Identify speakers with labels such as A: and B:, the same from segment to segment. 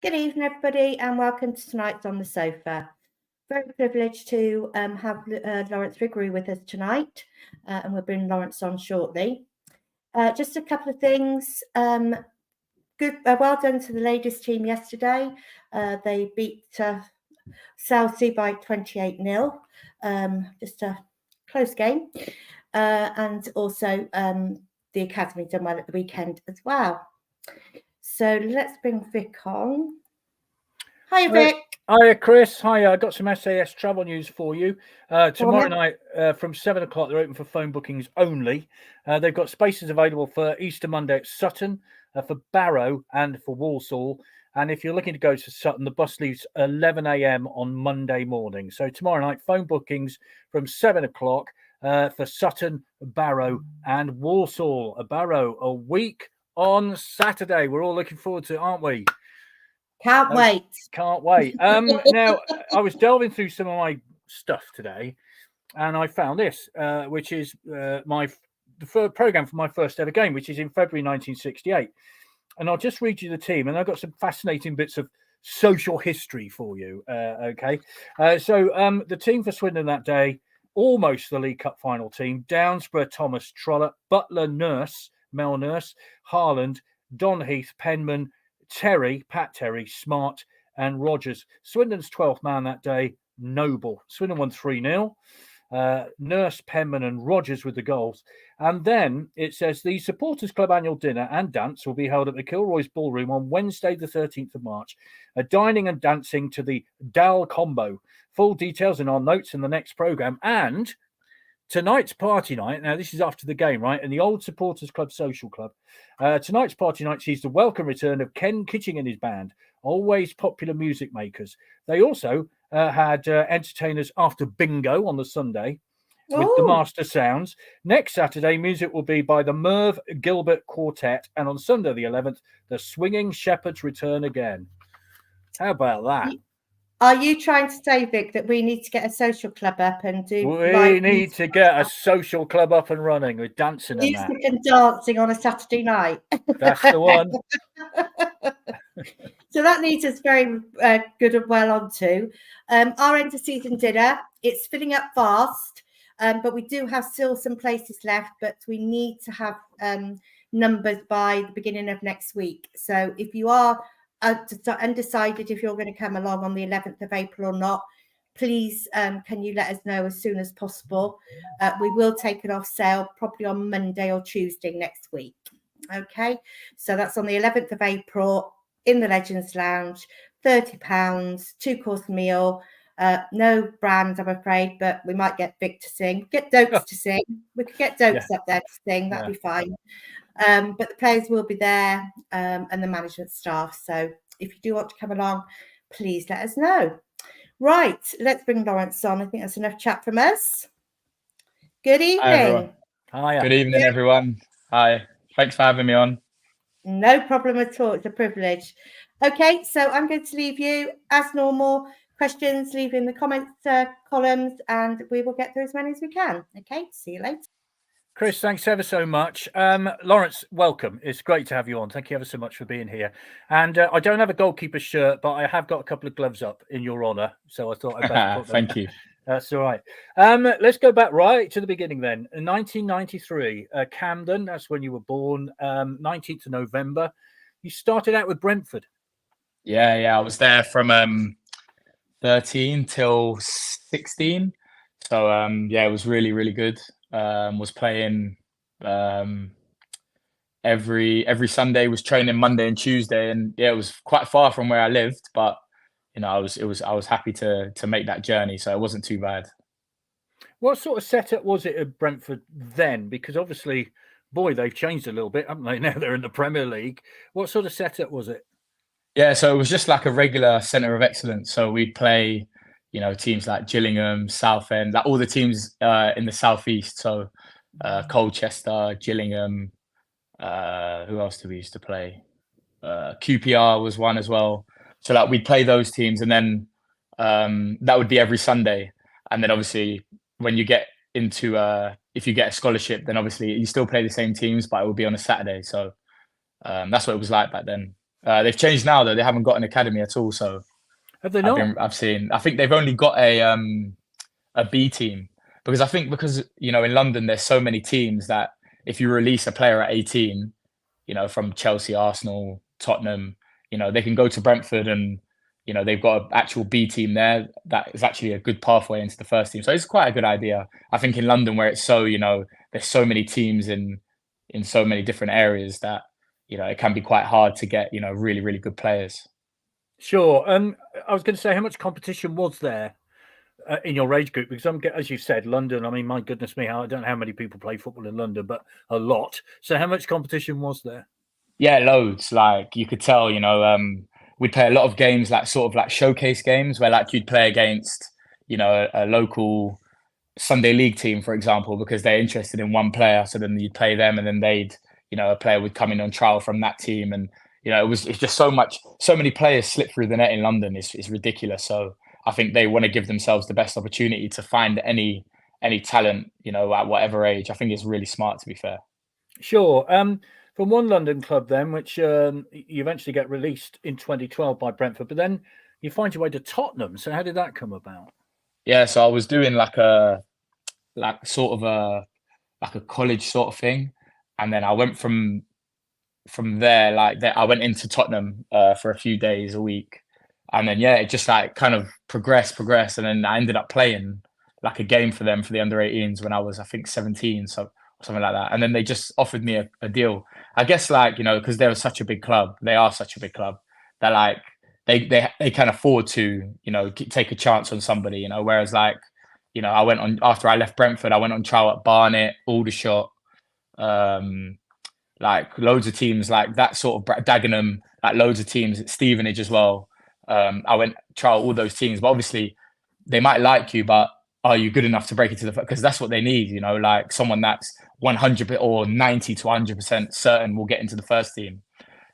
A: Good evening, everybody, and welcome to tonight's On the Sofa. Very privileged to have Lawrence Vigouroux with us tonight, and we'll bring Lawrence on shortly. Just a couple of things. Good, well done to the ladies team yesterday. They beat Chelsea by 28-0. Just a close game. And also the academy done well at the weekend as well. So let's bring Vic on. Hi, Vic.
B: Hi, Chris. Hi, I got some SAS travel news for you. Tomorrow night from 7 o'clock, they're open for phone bookings only. They've got spaces available for Easter Monday at Sutton, for Barrow and for Walsall. And if you're looking to go to Sutton, the bus leaves 11 a.m. on Monday morning. So tomorrow night, phone bookings from 7 o'clock for Sutton, Barrow and Walsall. Barrow a week on Saturday. We're all looking forward to it, aren't we?
A: Can't wait.
B: Can't wait. Now, I was delving through some of my stuff today, and I found this, which is the first program for my first ever game, which is in February 1968. And I'll just read you the team, and I've got some fascinating bits of social history for you. Okay. So the team for Swindon that day, almost the League Cup final team: Downsborough, Thomas, Trollope, Butler, Nurse, Mel Nurse, Harland, Don Heath, Penman, Terry, Pat Terry, Smart and Rogers. Swindon's 12th man that day, Noble. Swindon won 3-0. Nurse, Penman and Rogers with the goals. And then it says the Supporters Club annual dinner and dance will be held at the Kilroy's Ballroom on Wednesday the 13th of March. Dining and dancing to the Dal Combo. Full details in our notes in the next programme. And tonight's party night, now this is after the game, right? And the Old Supporters Club Social Club. Tonight's party night sees the welcome return of Ken Kitching and his band, always popular music makers. They also had entertainers after bingo on the Sunday with the Master Sounds. Next Saturday, music will be by the Merv Gilbert Quartet. And on Sunday the 11th, the Swinging Shepherds return again. How about that?
A: Are you trying to say, Vic, that we need to get a social club up and do?
B: We need to get a social club up and running with dancing and that.
A: Music and dancing on a Saturday night.
B: That's the one.
A: So that leads us very good and well on to our end of season dinner. It's filling up fast, but we do have still some places left, but we need to have numbers by the beginning of next week. So if you are undecided if you're going to come along on the 11th of April or not, please can you let us know as soon as possible. We will take it off sale probably on Monday or Tuesday next week. Okay, so that's on the 11th of April in the Legends Lounge. £30, 2-course meal. No brand, I'm afraid, but we might get Vic to sing. Get Dokes to sing. We could get Dokes up there to sing. That'd be fine. But the players will be there and the management staff. So if you do want to come along, please let us know. Right, let's bring Lawrence on. I think that's enough chat from us. Good evening.
C: Hi. Good evening, everyone. Hi. Thanks for having me on.
A: No problem at all. It's a privilege. Okay, so I'm going to leave you, as normal, questions, leave in the comments columns, and we will get through as many as we can. Okay, see you later.
B: Chris, thanks ever so much. Lawrence, welcome. It's great to have you on. Thank you ever so much for being here. And I don't have a goalkeeper shirt, but I have got a couple of gloves up in your honour. So I thought I'd better put them.
C: Thank you.
B: That's all right. Let's go back right to the beginning then. In 1993, Camden, that's when you were born, 19th of November. You started out with Brentford.
C: Yeah. I was there from 13 till 16. So, it was really, really good. Was playing every Sunday, was training Monday and Tuesday, and it was quite far from where I lived, but I was happy to make that journey, so it wasn't too bad.
B: What sort of setup was it at Brentford then? Because obviously, boy, they've changed a little bit, haven't they? Now they're in the Premier League. What sort of setup was it?
C: Yeah, so it was just like a regular centre of excellence. So we'd play, teams like Gillingham, Southend, like all the teams in the southeast. So Colchester, Gillingham. Who else did we used to play? QPR was one as well. So like we'd play those teams, and then that would be every Sunday. And then obviously when you get into if you get a scholarship, then obviously you still play the same teams, but it would be on a Saturday. So that's what it was like back then. They've changed now though. They haven't got an academy at all. So
B: Have they not?
C: I've seen. I think they've only got a B team because in London there's so many teams that if you release a player at 18, from Chelsea, Arsenal, Tottenham, they can go to Brentford and they've got an actual B team there that is actually a good pathway into the first team. So it's quite a good idea. I think in London where it's so there's so many teams in so many different areas that it can be quite hard to get really really good players.
B: Sure. I was going to say, how much competition was there in your age group? Because as you said, London. I mean, my goodness me, I don't know how many people play football in London, but a lot. So, how much competition was there?
C: Yeah, loads. Like you could tell, we'd play a lot of games, like sort of like showcase games, where like you'd play against, a local Sunday league team, for example, because they're interested in one player. So then you'd play them, and then a player would come in on trial from that team, and it's just so many players slip through the net in London. It's ridiculous. So I think they want to give themselves the best opportunity to find any talent, at whatever age. I think it's really smart, to be fair.
B: Sure. From one London club then, which you eventually get released in 2012 by Brentford, but then you find your way to Tottenham. So how did that come about?
C: Yeah, so I was doing like a college sort of thing, and then I went from there, I went into Tottenham for a few days a week, and then it just like kind of progressed, and then I ended up playing like a game for them for the under-18s when I was, I think, 17, so something like that. And then they just offered me a deal. I guess because they were such a big club, they are such a big club that like they can afford to take a chance on somebody. Whereas I went on after I left Brentford, I went on trial at Barnet, Aldershot, like loads of teams like that, sort of Dagenham, like loads of teams at Stevenage as well. I went trial all those teams, but obviously they might like you, but are you good enough to break into because that's what they need, like someone that's 100 or 90 to 100% certain will get into the first team.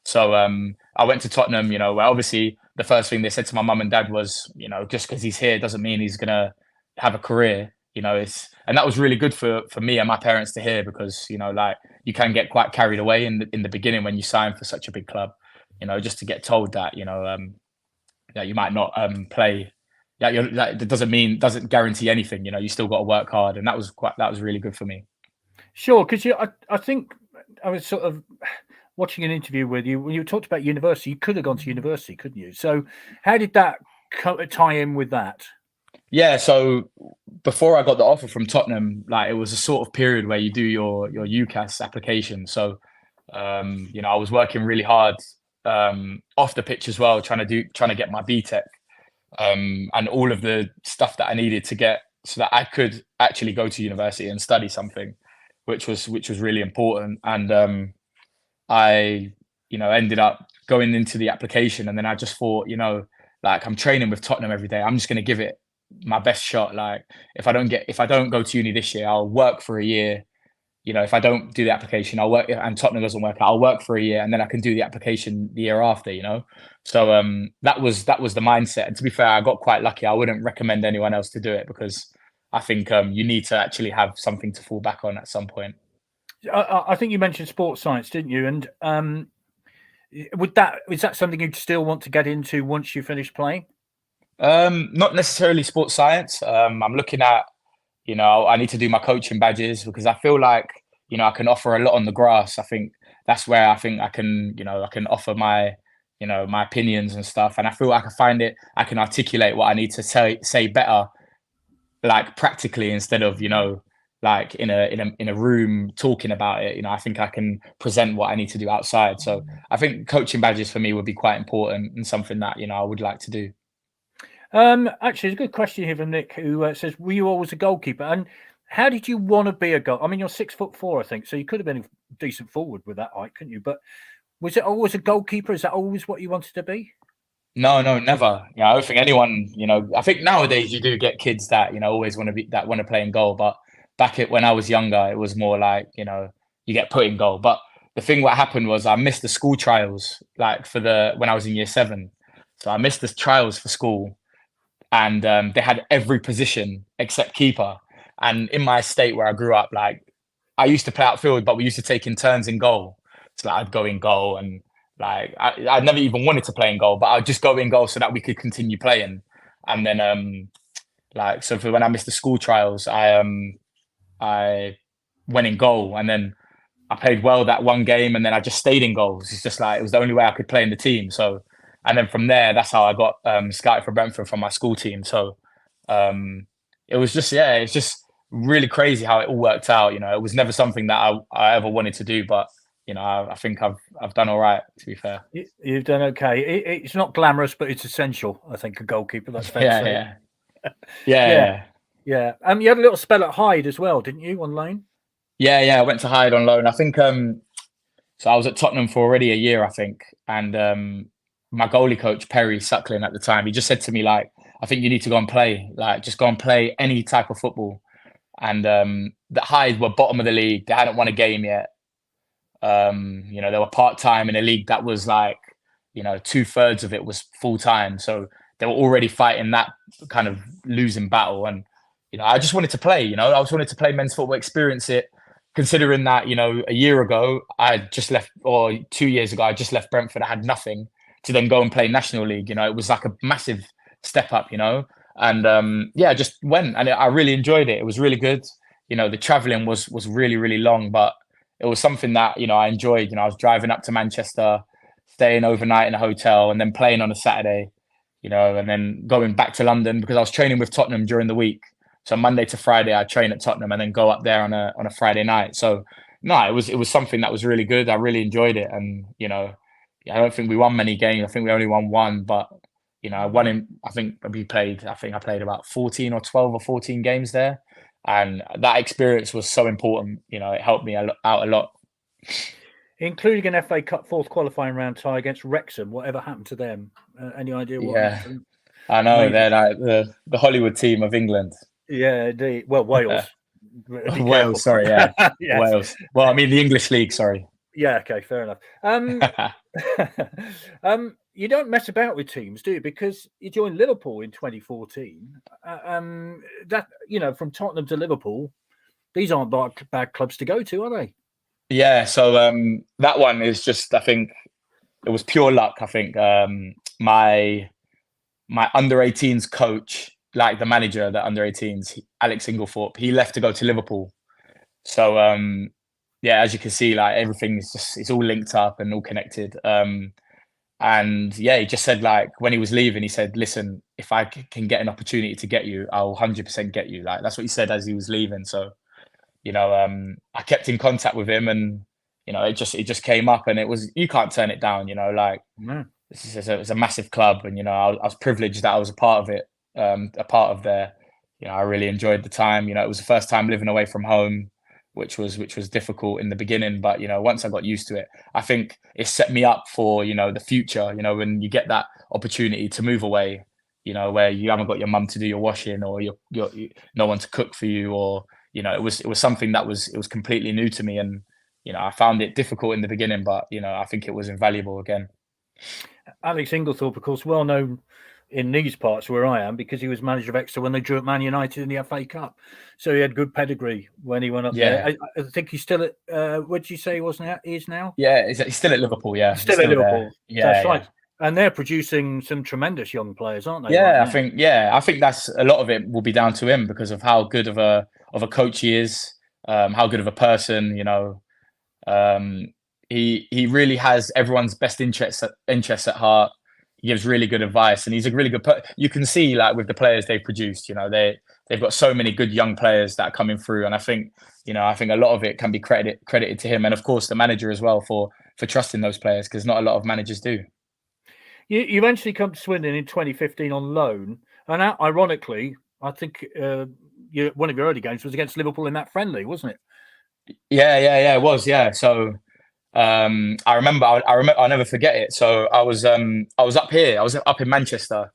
C: So I went to Tottenham, where obviously the first thing they said to my mum and dad was, just because he's here doesn't mean he's gonna have a career. And that was really good for me and my parents to hear because like you can get quite carried away in the beginning when you sign for such a big club, just to get told that that you might not play. That doesn't guarantee anything. You still got to work hard, and that was really good for me.
B: Sure, because I think I was sort of watching an interview with you when you talked about university. You could have gone to university, couldn't you? So how did that tie in with that?
C: Yeah, so before I got the offer from Tottenham, like it was a sort of period where you do your UCAS application. So I was working really hard off the pitch as well, trying to get my BTEC and all of the stuff that I needed to get so that I could actually go to university and study something, which was really important. And I ended up going into the application, and then I just thought, like I'm training with Tottenham every day. I'm just going to give it my best shot. Like if I don't go to uni this year, I'll work for a year. If I don't do the application, I'll work, and Tottenham doesn't work out, I'll work for a year, and then I can do the application the year after. So that was the mindset. And to be fair, I got quite lucky. I wouldn't recommend anyone else to do it because I think you need to actually have something to fall back on at some point.
B: I think you mentioned sports science, didn't you? And is that something you'd still want to get into once you finish playing?
C: Not necessarily sports science. I'm looking at, I need to do my coaching badges because I feel like, I can offer a lot on the grass. I think that's where I think I can, I can offer my, my opinions and stuff. And I feel like I can articulate what I need to say better, like practically instead of, like in a room talking about it. I think I can present what I need to do outside. So I think coaching badges for me would be quite important and something that, I would like to do.
B: Actually, there's a good question here from Nick who says, were you always a goalkeeper? And how did you want to be a goal? I mean, you're 6'4", I think, so you could have been a decent forward with that height, couldn't you? But was it always a goalkeeper? Is that always what you wanted to be?
C: No, never. I don't think anyone, I think nowadays you do get kids that, always want to play in goal. But back when I was younger, it was more like, you get put in goal. But the thing what happened was I missed the school trials, like when I was in year 7. So I missed the trials for school. And they had every position except keeper. And in my estate where I grew up, like I used to play outfield, but we used to take in turns in goal. So like, I'd go in goal and Like I never even wanted to play in goal, but I'd just go in goal so that we could continue playing. And then like so for when I missed the school trials, I went in goal, and then I played well that one game, and then I just stayed in goals. It's just like it was the only way I could play in the team. So, and then from there, that's how I got scouted for Brentford from my school team. So it was just it's just really crazy how it all worked out. You know, it was never something that I ever wanted to do, but you know, I think I've done all right, to be fair.
B: You've done okay. It's not glamorous, but it's essential. I think a goalkeeper. That's fair to say.
C: Yeah.
B: You had a little spell at Hyde as well, didn't you, on loan?
C: Yeah. I went to Hyde on loan. I think so. I was at Tottenham for already a year, I think, and my goalie coach Perry Suckling at the time, he just said to me like, I think you need to go and play, like just go and play any type of football. And the Hyde were bottom of the league. They hadn't won a game yet. You know, they were part-time in a league that was like, you know, 2/3 of it was full-time. So they were already fighting that kind of losing battle. And, you know, I just wanted to play, you know, I just wanted to play men's football, experience it, considering that, you know, a year ago, I just left, or 2 years ago, I just left Brentford. I had nothing to then go and play National League. You know, it was like a massive step up, you know, and I just went, and I really enjoyed it. It was really good. You know, the traveling was really, really long, but it was something that, you know, I enjoyed. You know, I was driving up to Manchester, staying overnight in a hotel, and then playing on a Saturday, you know, and then going back to London because I was training with Tottenham during the week. So Monday to Friday, I train at Tottenham and then go up there on a Friday night. So no, it was something that was really good. I really enjoyed it, and you know, I don't think we won many games. I think we only won one, but you know, I think I played about 14 or 12 or 14 games there. And that experience was so important. You know, it helped me out a lot.
B: Including an FA Cup fourth qualifying round tie against Wrexham. Whatever happened to them? Any idea what happened?
C: I know. They're like the Hollywood team of England.
B: Yeah, indeed. Well, Wales.
C: Wales, sorry, yeah. Yes. Wales. Well, I mean the English league, sorry.
B: Yeah, okay, fair enough. You don't mess about with teams, do you? Because you joined Liverpool in 2014. That, you know, from Tottenham to Liverpool, these aren't bad clubs to go to, are they?
C: Yeah, so that one is just, I think it was pure luck. I think my under-18s coach, like the manager of the under-18s, Alex Inglethorpe, he left to go to Liverpool. So as you can see, like everything's just, it's all linked up and all connected. And he just said, like, when he was leaving, he said, listen, if I can get an opportunity to get you, I'll 100% get you. Like, that's what he said as he was leaving. So, you know, I kept in contact with him, and, you know, it just came up, and you can't turn it down, you know, like, it's a massive club. And, you know, I was privileged that I was a part of it, a part of there. You know, I really enjoyed the time. You know, it was the first time living away from home, which was difficult in the beginning, but you know, once I got used to it, I think it set me up for, you know, the future. You know, when you get that opportunity to move away, you know, where you haven't got your mum to do your washing, or you no one to cook for you, or you know, it was something that was completely new to me, and you know, I found it difficult in the beginning, but you know, I think it was invaluable again.
B: Alex Inglethorpe, of course, well known in these parts where I am, because he was manager of Exeter when they drew at Man United in the FA Cup. So he had good pedigree when he went up there. I think he's still at, what did you say he is now?
C: Yeah, he's still at Liverpool, yeah.
B: Still at Liverpool.
C: Yeah,
B: that's right. And they're producing some tremendous young players, aren't they?
C: Yeah, I think that's a lot of it will be down to him because of how good of a coach he is, how good of a person, you know. He really has everyone's best interests at heart. He gives really good advice, and he's a really good you can see, like, with the players they've produced, you know, they've got so many good young players that are coming through, and I think a lot of it can be credited to him, and of course the manager as well for trusting those players, because not a lot of managers do.
B: You eventually come to Swindon in 2015 on loan, and ironically, I think one of your early games was against Liverpool in that friendly, wasn't it?
C: Yeah, it was. Yeah, so I remember. I'll never forget it. So I was up here. I was up in Manchester.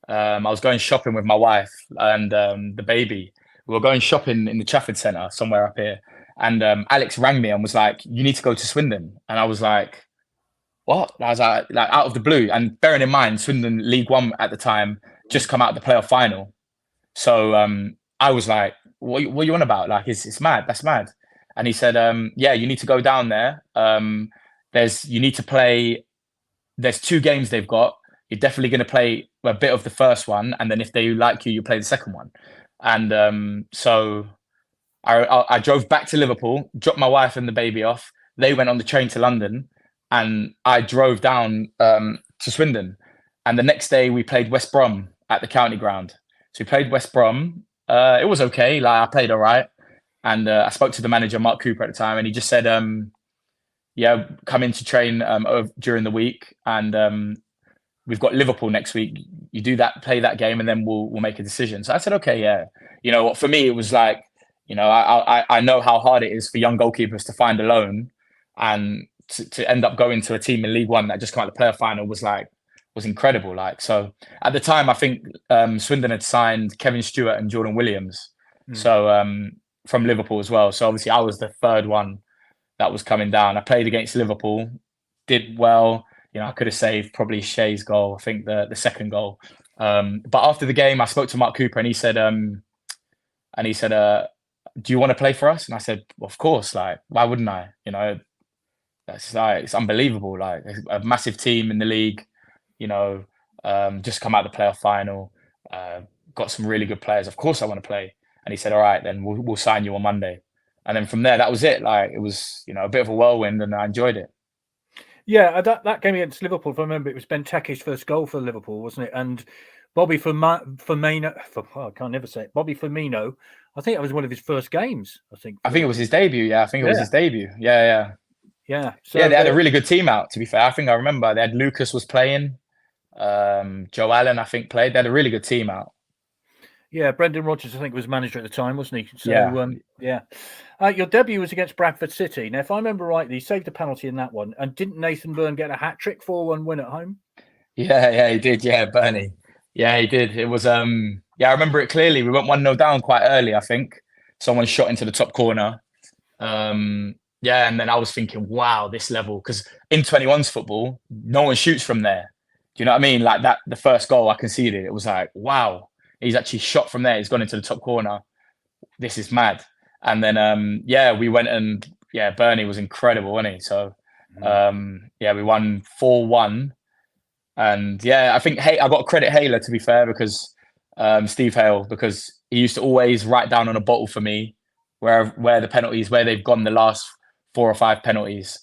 C: I was going shopping with my wife and the baby. We were going shopping in the Trafford Centre somewhere up here, and Alex rang me and was like, "You need to go to Swindon." And I was like, "What?" I was like out of the blue. And bearing in mind, Swindon League One at the time just come out of the playoff final. So I was like, "What are you on about? Like, it's mad. That's mad." And he said, "Yeah, you need to go down there. You need to play there's 2 games they've got. You're definitely going to play a bit of the first one, and then if they like you, you play the second one. And so I drove back to Liverpool, dropped my wife and the baby off. They went on the train to London, and I drove down to Swindon. And the next day we played West Brom at the county ground. So we played West Brom. It was okay. Like I played all right. And I spoke to the manager, Mark Cooper, at the time, and he just said, yeah, come in to train during the week. And we've got Liverpool next week. You do that, play that game, and then we'll make a decision. So I said, okay, yeah. You know, for me, it was like, you know, I know how hard it is for young goalkeepers to find a loan, and to end up going to a team in League One that just came out the playoff final was incredible. Like, so at the time, I think Swindon had signed Kevin Stewart and Jordan Williams, so from Liverpool as well. So obviously, I was the third one that was coming down. I played against Liverpool, did well. You know, I could have saved probably Shea's goal. I think the second goal. But after the game, I spoke to Mark Cooper, and he said, do you want to play for us? And I said, well, of course. Like, why wouldn't I? You know, that's like, it's unbelievable. Like a massive team in the league. You know, just come out the playoff final. Got some really good players. Of course, I want to play. And he said, all right, then we'll sign you on Monday. And then from there, that was it. Like, it was, you know, a bit of a whirlwind, and I enjoyed it.
B: Yeah, that game against Liverpool, if I remember, it was Benteke's first goal for Liverpool, wasn't it? And Bobby Firmino, I can't never say it. Bobby Firmino, I think that was one of his first games. I think
C: it was his debut. Yeah, I think it was his debut. Yeah. So yeah, they had a really good team out. To be fair, I think I remember they had Lucas was playing, Joe Allen, I think, played. They had a really good team out.
B: Yeah, Brendan Rodgers, I think, was manager at the time, wasn't he? So, yeah. Your debut was against Bradford City. Now, if I remember rightly, he saved a penalty in that one. And didn't Nathan Byrne get a hat-trick 4-1 win at home?
C: Yeah, he did. Yeah, Bernie. Yeah, he did. It was, I remember it clearly. We went 1-0 down quite early, I think. Someone shot into the top corner. And then I was thinking, wow, this level. Because in 21s football, no one shoots from there. Do you know what I mean? Like that, the first goal I conceded, it was like, wow. He's actually shot from there. He's gone into the top corner. This is mad. And then, we went and, Bernie was incredible, wasn't he? So, we won 4-1. And, I think I got to credit Haler, to be fair, because Steve Hale, because he used to always write down on a bottle for me where the penalties, where they've gone the last 4 or 5 penalties.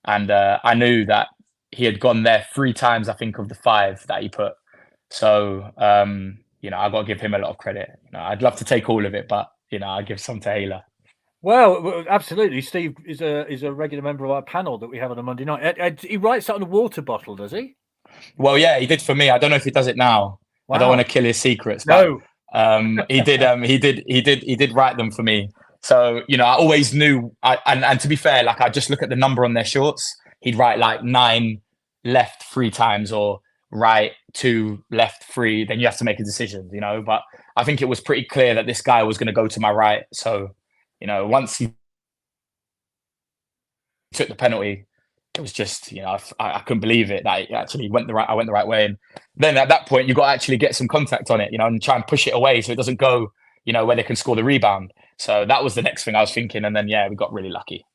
C: And I knew that he had gone there 3 times, I think, of the 5 that he put. So, you know, I got to give him a lot of credit. You know, I'd love to take all of it, but you know, I give some to Haler.
B: Well, absolutely. Steve is a regular member of our panel that we have on a Monday night. He writes that on a water bottle, does he?
C: Well, yeah, he did for me. I don't know if he does it now. Wow. I don't want to kill his secrets.
B: But,
C: no, he did. He did write them for me. So you know, I always knew. And to be fair, like I just look at the number on their shorts. He'd write like 9 left 3 times, or right 2 left 3, then you have to make a decision, you know. But I think it was pretty clear that this guy was going to go to my right. So, you know, once he took the penalty, it was just, you know, I couldn't believe it that it actually I went the right way. And then at that point, you got to actually get some contact on it, you know, and try and push it away so it doesn't go, you know, where they can score the rebound. So that was the next thing I was thinking. And then, we got really lucky.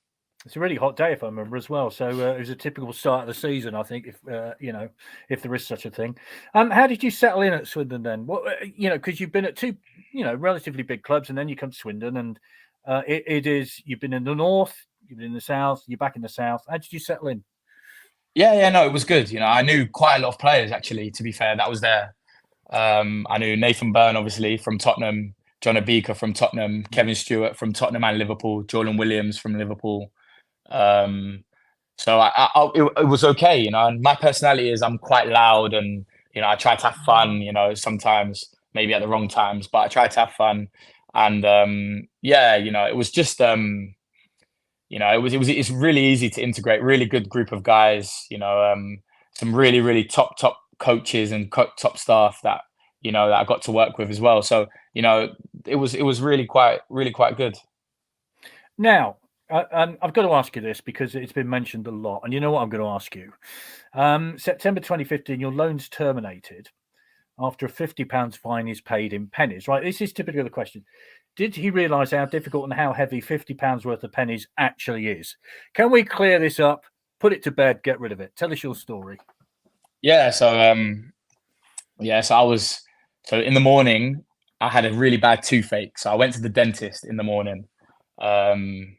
B: It's a really hot day, if I remember, as well. So it was a typical start of the season, I think, if if there is such a thing. How did you settle in at Swindon then? What, you know, because you've been at 2, you know, relatively big clubs, and then you come to Swindon, and you've been in the north, you've been in the south, you're back in the south. How did you settle in?
C: No, it was good. You know, I knew quite a lot of players, actually, to be fair, that was there. I knew Nathan Byrne, obviously, from Tottenham, John Obika from Tottenham, Kevin Stewart from Tottenham and Liverpool, Jordan Williams from Liverpool. So it was okay, you know. And my personality is I'm quite loud, and you know I try to have fun. You know, sometimes maybe at the wrong times, but I try to have fun. And you know, it was just you know, it's really easy to integrate. Really good group of guys. You know, some really top coaches and top staff that you know that I got to work with as well. So you know, it was really quite good.
B: Now. I've got to ask you this because it's been mentioned a lot, and you know what I'm going to ask you. September 2015, your loan's terminated after a £50 fine is paid in pennies, right? This is typically the question. Did he realise how difficult and how heavy £50 worth of pennies actually is? Can we clear this up, put it to bed, get rid of it? Tell us your story.
C: Yeah. So in the morning, I had a really bad toothache. So I went to the dentist in the morning. And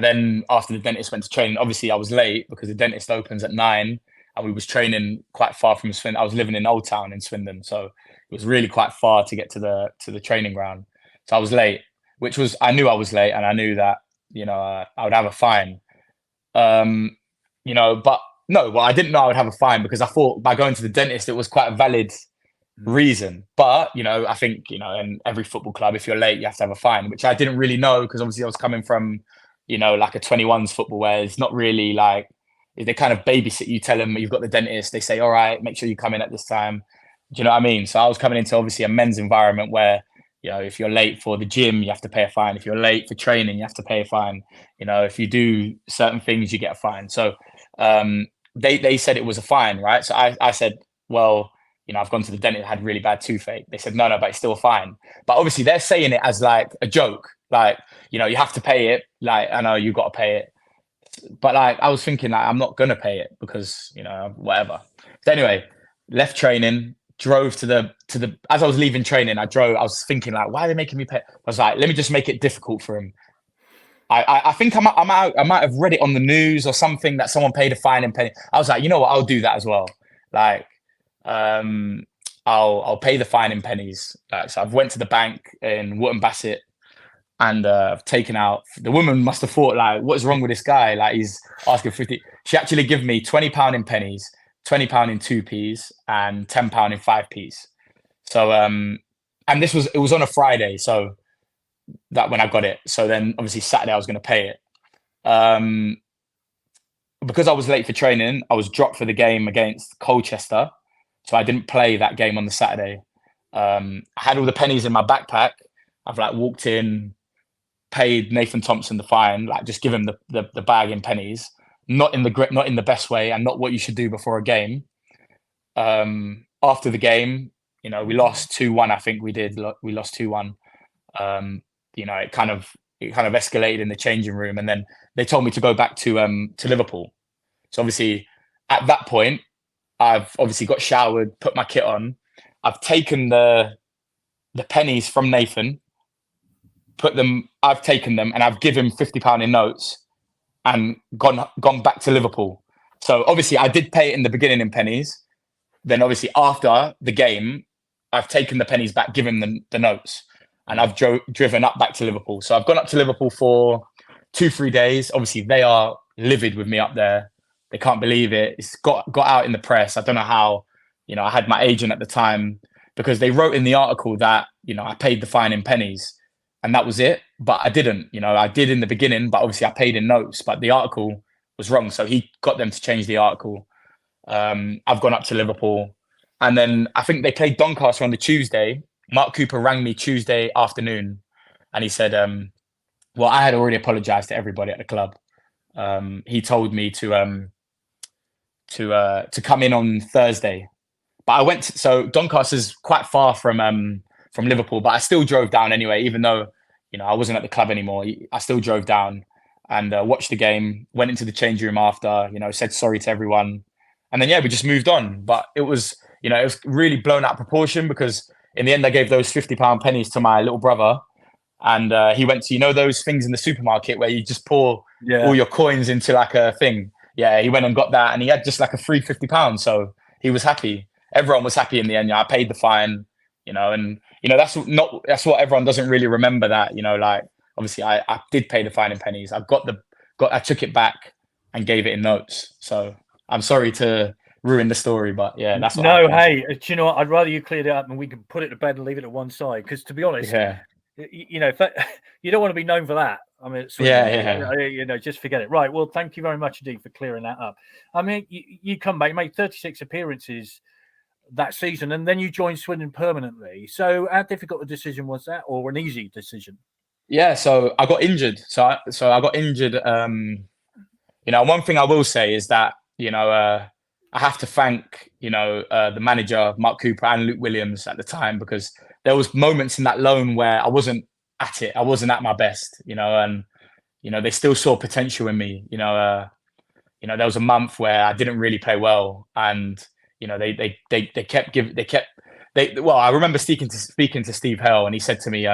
C: then after the dentist went to training, obviously I was late because the dentist opens at 9 and we was training quite far from Swindon. I was living in Old Town in Swindon. So it was really quite far to get to the training ground. So I was late, I knew I was late and I knew that, I would have a fine. But no, well, I didn't know I would have a fine because I thought by going to the dentist, it was quite a valid reason. But, I think, in every football club, if you're late, you have to have a fine, which I didn't really know because obviously I was coming from, like a 21s football where it's not really like, they kind of babysit you, tell them you've got the dentist. They say, all right, make sure you come in at this time. Do you know what I mean? So I was coming into obviously a men's environment where, if you're late for the gym, you have to pay a fine. If you're late for training, you have to pay a fine. If you do certain things, you get a fine. So they said it was a fine, right? So I said, well, I've gone to the dentist, had really bad toothache. They said, no, but it's still a fine. But obviously they're saying it as like a joke. Like, you have to pay it. Like, I know you've got to pay it. But like, I was thinking like, I'm not going to pay it because, whatever. So anyway, left training, drove to the, as I was leaving training, I was thinking like, why are they making me pay? I was like, let me just make it difficult for him. I think I might have read it on the news or something that someone paid a fine in penny. I was like, you know what, I'll do that as well. Like, I'll pay the fine in pennies. So I've went to the bank in Wootton Bassett and I've taken out. The woman must have thought like, what is wrong with this guy? Like he's asking 50. She actually gave me £20 in pennies, £20 in 2p's, and £10 in 5p's. So and it was on a Friday, so that when I got it. So then obviously Saturday I was going to pay it. Because I was late for training, I was dropped for the game against Colchester. So I didn't play that game on the Saturday. I had all the pennies in my backpack. I've like walked in, paid Nathan Thompson the fine, like just give him the bag in pennies, not in the best way and not what you should do before a game. After the game, we lost 2-1. I think we did. We lost 2-1. It kind of escalated in the changing room, and then they told me to go back to Liverpool. So obviously, at that point, I've obviously got showered, put my kit on. I've taken the pennies from Nathan, I've taken them, and I've given him £50 in notes, and gone back to Liverpool. So obviously, I did pay it in the beginning in pennies. Then obviously after the game, I've taken the pennies back, given them the notes. And I've driven up back to Liverpool. So I've gone up to Liverpool for 2-3 days. Obviously, they are livid with me up there. They can't believe it. It's got out in the press. I don't know how. I had my agent at the time because they wrote in the article that, I paid the fine in pennies and that was it. But I didn't. I did in the beginning, but obviously I paid in notes. But the article was wrong. So he got them to change the article. I've gone up to Liverpool. And then I think they played Doncaster on the Tuesday. Mark Cooper rang me Tuesday afternoon and he said, well, I had already apologized to everybody at the club. He told me to come in on Thursday, but I went so Doncaster's quite far from Liverpool, but I still drove down anyway, even though, I wasn't at the club anymore. I still drove down and watched the game, went into the change room after, said sorry to everyone. And then, we just moved on. But it was really blown out of proportion because in the end, I gave those £50 pennies to my little brother, and he went to those things in the supermarket where you just pour all your coins into like a thing. Yeah, he went and got that, and he had just like a free £50. So he was happy. Everyone was happy in the end. I paid the fine, and that's what everyone doesn't really remember. That like obviously I did pay the fine in pennies. I took it back and gave it in notes. So I'm sorry to ruin the story, but yeah, that's what happened.
B: Hey, do you know what? I'd rather you cleared it up and we can put it to bed and leave it at one side. Because to be honest, you don't want to be known for that. I mean, just forget it. Right. Well, thank you very much indeed for clearing that up. I mean, you come back, you made 36 appearances that season, and then you joined Swindon permanently. So, how difficult a decision was that, or an easy decision?
C: Yeah. So I got injured. So I got injured. One thing I will say is that I have to thank, the manager, Mark Cooper, and Luke Williams at the time, because there was moments in that loan where I wasn't at it. I wasn't at my best, and, they still saw potential in me, there was a month where I didn't really play well, and I remember speaking to Steve Hale, and he said to me,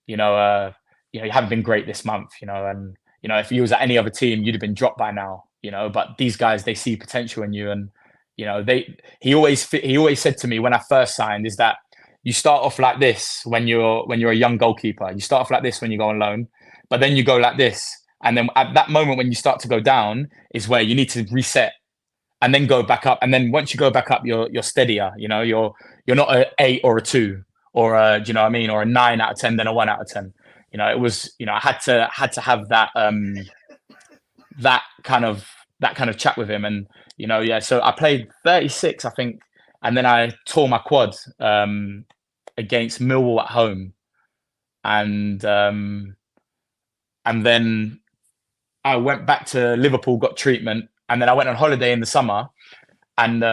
C: you haven't been great this month, and if you was at any other team, you'd have been dropped by now, but these guys, they see potential in you, and he always said to me when I first signed is that you start off like this when you're a young goalkeeper. You start off like this when you go on loan, but then you go like this, and then at that moment when you start to go down is where you need to reset and then go back up. And then once you go back up, you're steadier. You're not an 8 or a 2 or do you know what I mean, or a 9 out of 10 then a 1 out of 10. It was I had to have that that kind of chat with him, and so I played 36, I think, and then I tore my quad against Millwall at home, and then I went back to Liverpool, got treatment, and then I went on holiday in the summer, and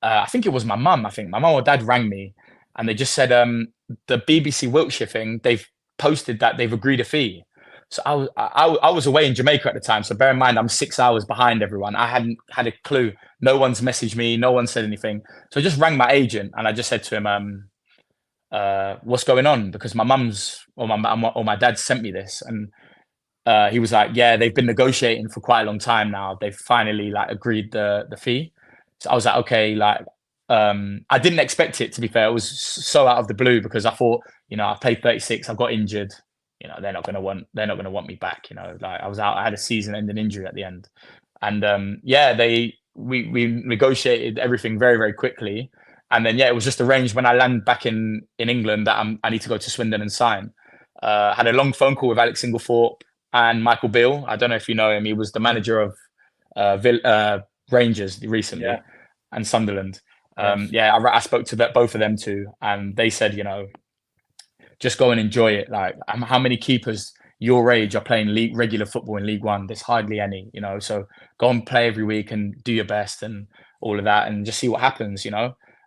C: I think it was my mum. I think my mum or dad rang me, and they just said the BBC Wiltshire thing, they've posted that they've agreed a fee. So I was away in Jamaica at the time. So bear in mind, I'm 6 hours behind everyone. I hadn't had a clue. No one's messaged me. No one said anything. So I just rang my agent, and I just said to him, what's going on? Because my mum's or my dad sent me this. And he was like, yeah, they've been negotiating for quite a long time now. They've finally agreed the fee. So I was like, okay, I didn't expect it, to be fair. It was so out of the blue, because I thought, I played 36, I got injured. They're not going to want me back. I was out. I had a season-ending injury at the end, and we negotiated everything very, very quickly, and then it was just arranged when I land back in England that I need to go to Swindon and sign. Had a long phone call with Alex Inglethorpe and Michael Beale. I don't know if you know him. He was the manager of Rangers recently and Sunderland. Yes. I spoke to both of them too, and they said, just go and enjoy it. How many keepers your age are playing regular football in League One? There's hardly any, so go and play every week and do your best and all of that, and just see what happens,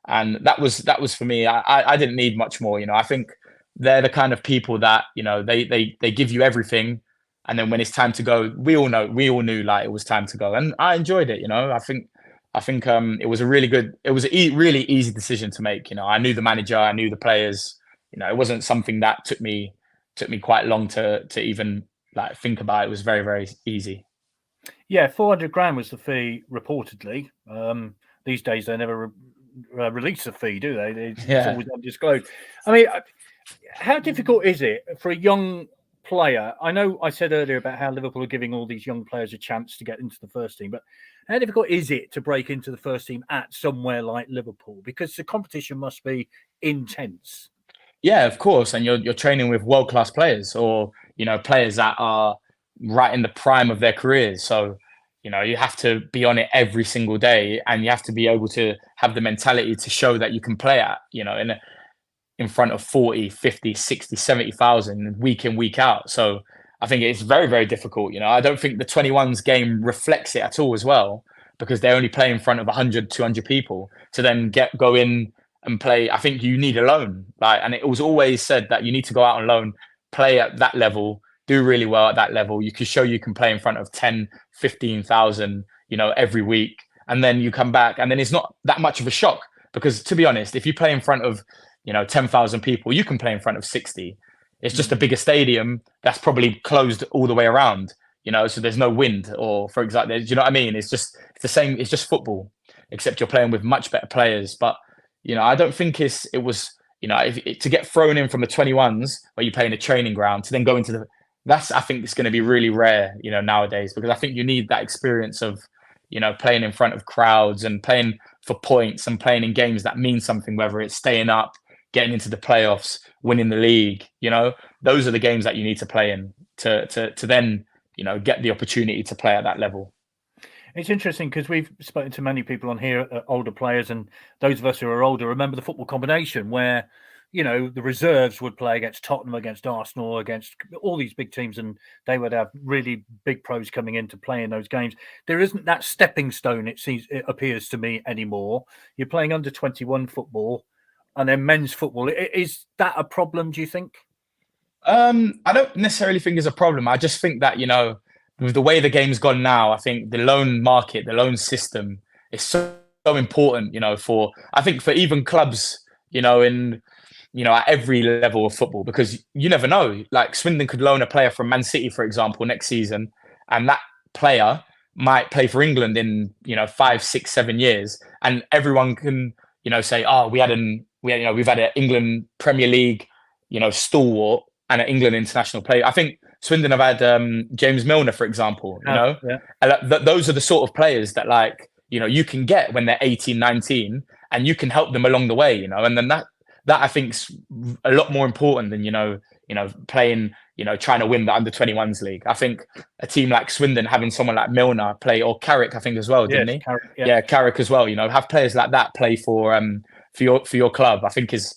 C: and that was for me. I didn't need much more. I think they're the kind of people that, they give you everything, and then when it's time to go, we all knew it was time to go, and I enjoyed it. I think it was a really easy decision to make. I knew the manager, I knew the players. It wasn't something that took me quite long to even think about. It was very, very easy.
B: Yeah, 400 grand was the fee reportedly. These days they never release a fee, do they? It's always undisclosed. I mean, how difficult is it for a young player? I know I said earlier about how Liverpool are giving all these young players a chance to get into the first team, but how difficult is it to break into the first team at somewhere like Liverpool? Because the competition must be intense.
C: Yeah, of course. And you're training with world-class players, or, players that are right in the prime of their careers. So, you have to be on it every single day, and you have to be able to have the mentality to show that you can play at, in front of 40, 50, 60, 70,000 week in, week out. So I think it's very, very difficult. I don't think the 21s game reflects it at all as well, because they only play in front of 100, 200 people to then go in and play. I think you need a loan, and it was always said that you need to go out on loan, play at that level, do really well at that level. You can show you can play in front of 10, 15,000, every week, and then you come back, and then it's not that much of a shock, because to be honest, if you play in front of 10,000 people, you can play in front of 60. It's just a bigger stadium that's probably closed all the way around, so there's no wind, or for example, do you know what I mean? It's the same. It's just football, except you're playing with much better players. But I don't think it was to get thrown in from the 21s where you play in a training ground to then go into I think it's going to be really rare, nowadays, because I think you need that experience of, playing in front of crowds and playing for points and playing in games that mean something, whether it's staying up, getting into the playoffs, winning the league. Those are the games that you need to play in to then, get the opportunity to play at that level.
B: It's interesting because we've spoken to many people on here, older players, and those of us who are older remember the football combination where, the reserves would play against Tottenham, against Arsenal, against all these big teams, and they would have really big pros coming in to play in those games. There isn't that stepping stone, it appears to me, anymore. You're playing under 21 football and then men's football. Is that a problem, do you think?
C: I don't necessarily think it's a problem. I just think that, with the way the game's gone now, I think the loan market, the loan system is so important, for, I think, for even clubs, at every level of football, because you never know. Like Swindon could loan a player from Man City, for example, next season, and that player might play for England in 5, 6, 7 years, and everyone can say, oh, we've had an England Premier League stalwart and an England international player. I think Swindon have had James Milner, for example.
B: Yeah.
C: And those are the sort of players that you can get when they're 18, 19, and you can help them along the way. And then that I think's a lot more important than playing, trying to win the under-21s league. I think a team like Swindon having someone like Milner play, or Carrick, I think as well, didn't he?
B: Carrick,
C: yeah, Carrick as well. Have players like that play for your club. I think is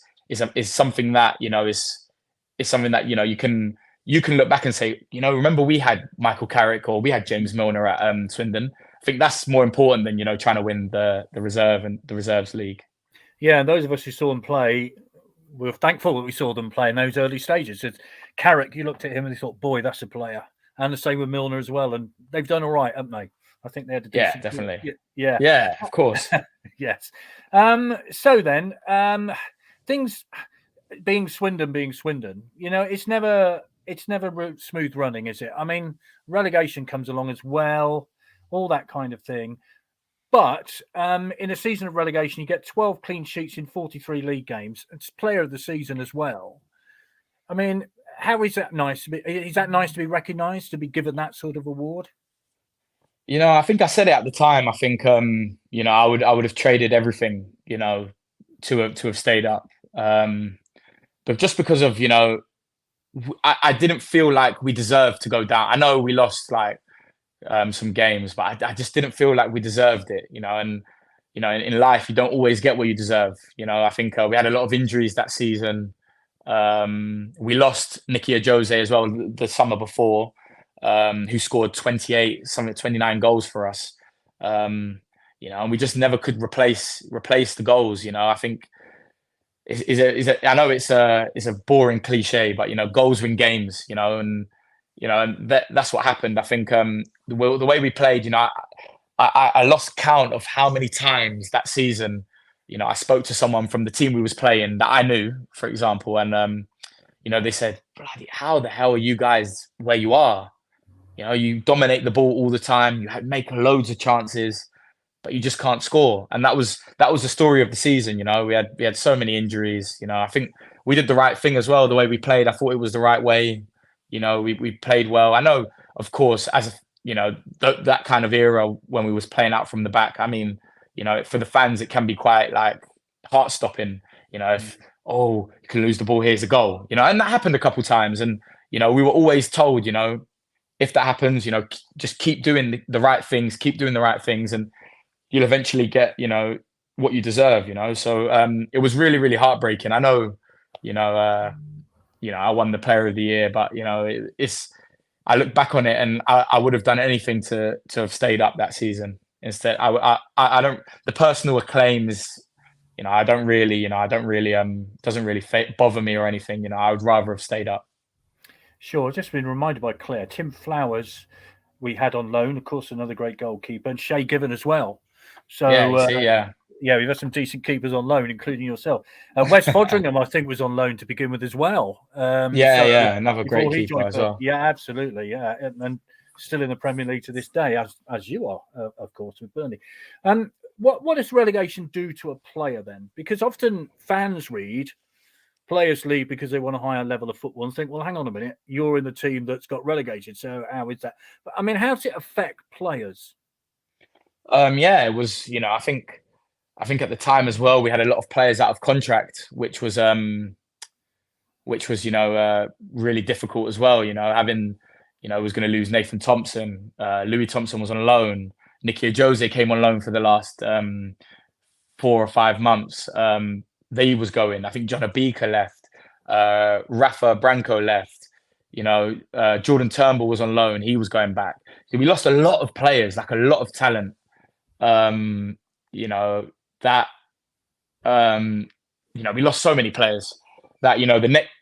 C: something that is something that you can look back and say, remember we had Michael Carrick or we had James Milner at Swindon. I think that's more important than trying to win the reserve and the reserves league.
B: Yeah, and those of us who saw them play, we were thankful that we saw them play in those early stages. It's Carrick, you looked at him and you thought, boy, that's a player. And the same with Milner as well. And they've done all right, haven't they? I think they had a decent...
C: Yeah, definitely.
B: Yeah,
C: of course.
B: Yes. So then, things being Swindon, it's never smooth running, is it? I mean, relegation comes along as well, all that kind of thing. But in a season of relegation, you get 12 clean sheets in 43 league games. It's player of the season as well. I mean, how is that nice to be? Is that nice to be recognised, to be given that sort of award?
C: I think I said it at the time. I think I would have traded everything, to have stayed up. But just because of I didn't feel like we deserved to go down. I know we lost some games, but I just didn't feel like we deserved it, and in life you don't always get what you deserve. I think we had a lot of injuries that season. We lost Nicky Jose as well the summer before, who scored 29 goals for us. And we just never could replace the goals. I think I know it's a boring cliche, but goals win games. And that's what happened. I think the way we played, I lost count of how many times that season, I spoke to someone from the team we was playing that I knew, for example, and they said, "Bloody, how the hell are you guys where you are? You dominate the ball all the time, you make loads of chances, but you just can't score." And that was the story of the season. We had so many injuries. I think we did the right thing as well. The way we played, I thought it was the right way. We played well. I know, of course, as that kind of era when we was playing out from the back. I mean, for the fans, it can be quite heart stopping. If you can lose the ball, here's a goal. And that happened a couple times. And we were always told, if that happens, just keep doing the right things, and you'll eventually get what you deserve. So it was really, really heartbreaking. I know, I won the Player of the Year, but I look back on it and I would have done anything to have stayed up that season. Instead, I don't. The personal acclaim is, I don't really, doesn't really bother me or anything. I would rather have stayed up.
B: Sure, I've just been reminded by Claire. Tim Flowers, we had on loan, of course, another great goalkeeper, and Shay Given as well. So we've had some decent keepers on loan, including yourself. Wes Fodringham, I think, was on loan to begin with as well.
C: Another great keeper as well.
B: Yeah, absolutely, yeah, and still in the Premier League to this day, as you are, of course, with Burnley. What does relegation do to a player then? Because often fans read players leave because they want a higher level of football and think, well, hang on a minute, you're in the team that's got relegated, so how is that? But I mean, how does it affect players?
C: It was, I think at the time as well, we had a lot of players out of contract, which was really difficult as well. Having, was going to lose Nathan Thompson, Louis Thompson was on loan, Nicky Jose came on loan for the last 4 or 5 months. They was going. I think John Abika left, Rafa Branco left. Jordan Turnbull was on loan. He was going back. So we lost a lot of players, a lot of talent. We lost so many players that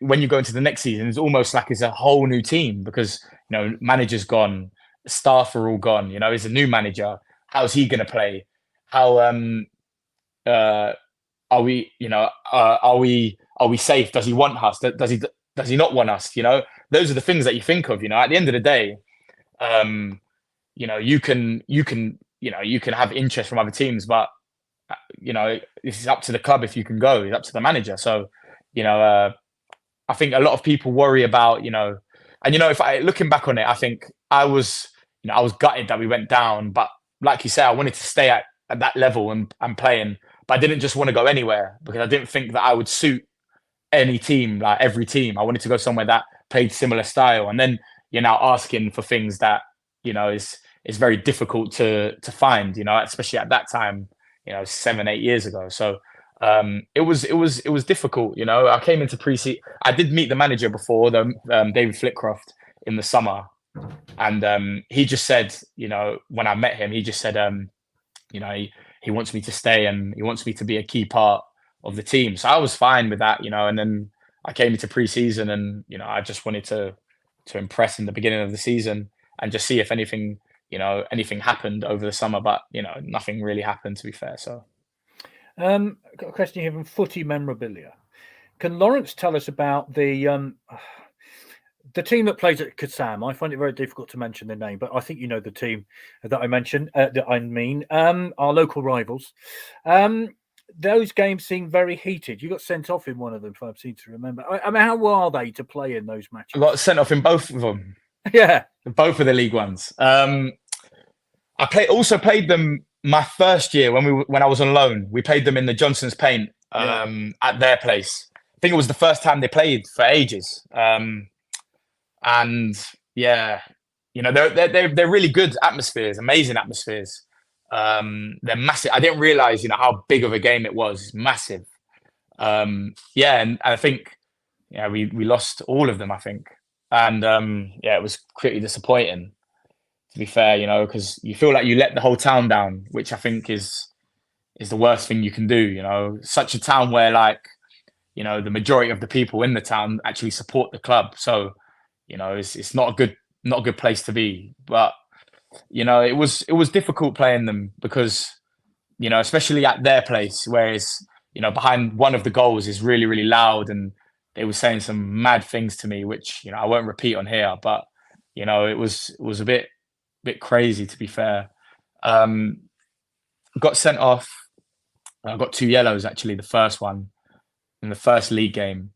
C: when you go into the next season, it's almost like it's a whole new team because manager's gone, staff are all gone. You know, he's a new manager. How's he going to play? How are we? You know, are we safe? Does he want us? Does he not want us? You know, those are the things that you think of. You know, at the end of the day, you know, you can have interest from other teams, but you know, this is up to the club if you can go. It's up to the manager. So, you know, I think a lot of people worry about, you know, and you know, if I looking back on it, I think I was gutted that we went down. But like you say, I wanted to stay at that level and playing, but I didn't just want to go anywhere because I didn't think that I would suit any team, like every team. I wanted to go somewhere that played similar style. And then you're now asking for things that, you know, is very difficult to find, you know, especially at that time, you know, 7-8 years ago. So it was difficult, you know. I came into pre-season. I did meet the manager before, David Flitcroft, in the summer, and he just said, you know, when I met him, he just said, you know, he wants me to stay and he wants me to be a key part of the team. So I was fine with that, you know. And then I came into pre-season, and you know, I just wanted to impress in the beginning of the season and just see if anything happened over the summer. But you know, nothing really happened, to be fair. So.
B: Got a question here from Footy Memorabilia. Can Lawrence tell us about the team that plays at Kassam? I find it very difficult to mention their name, but I think you know the team that I mentioned. Our local rivals. Those games seem very heated. You got sent off in one of them, if I seem to remember. I mean, how are they to play in those matches?
C: I got sent off in both of them.
B: Yeah,
C: both of the League Ones. I also played them. My first year when I was on loan, we played them in the Johnson's Paint at their place. I think it was the first time they played for ages. And yeah, you know, they're really good atmospheres, amazing atmospheres. They're massive. I didn't realize, you know, how big of a game it was. It's massive. Yeah, and I think we lost all of them, I think. And it was pretty disappointing, to be fair, you know, because you feel like you let the whole town down, which I think is the worst thing you can do. You know, such a town where, like, you know, the majority of the people in the town actually support the club. So, you know, it's not a good place to be. But you know, it was difficult playing them because, you know, especially at their place, whereas, you know, behind one of the goals is really, really loud, and they were saying some mad things to me, which, you know, I won't repeat on here. But you know, it was a bit crazy, to be fair. Got sent off. I got 2 yellows, actually. The first one in the first league game.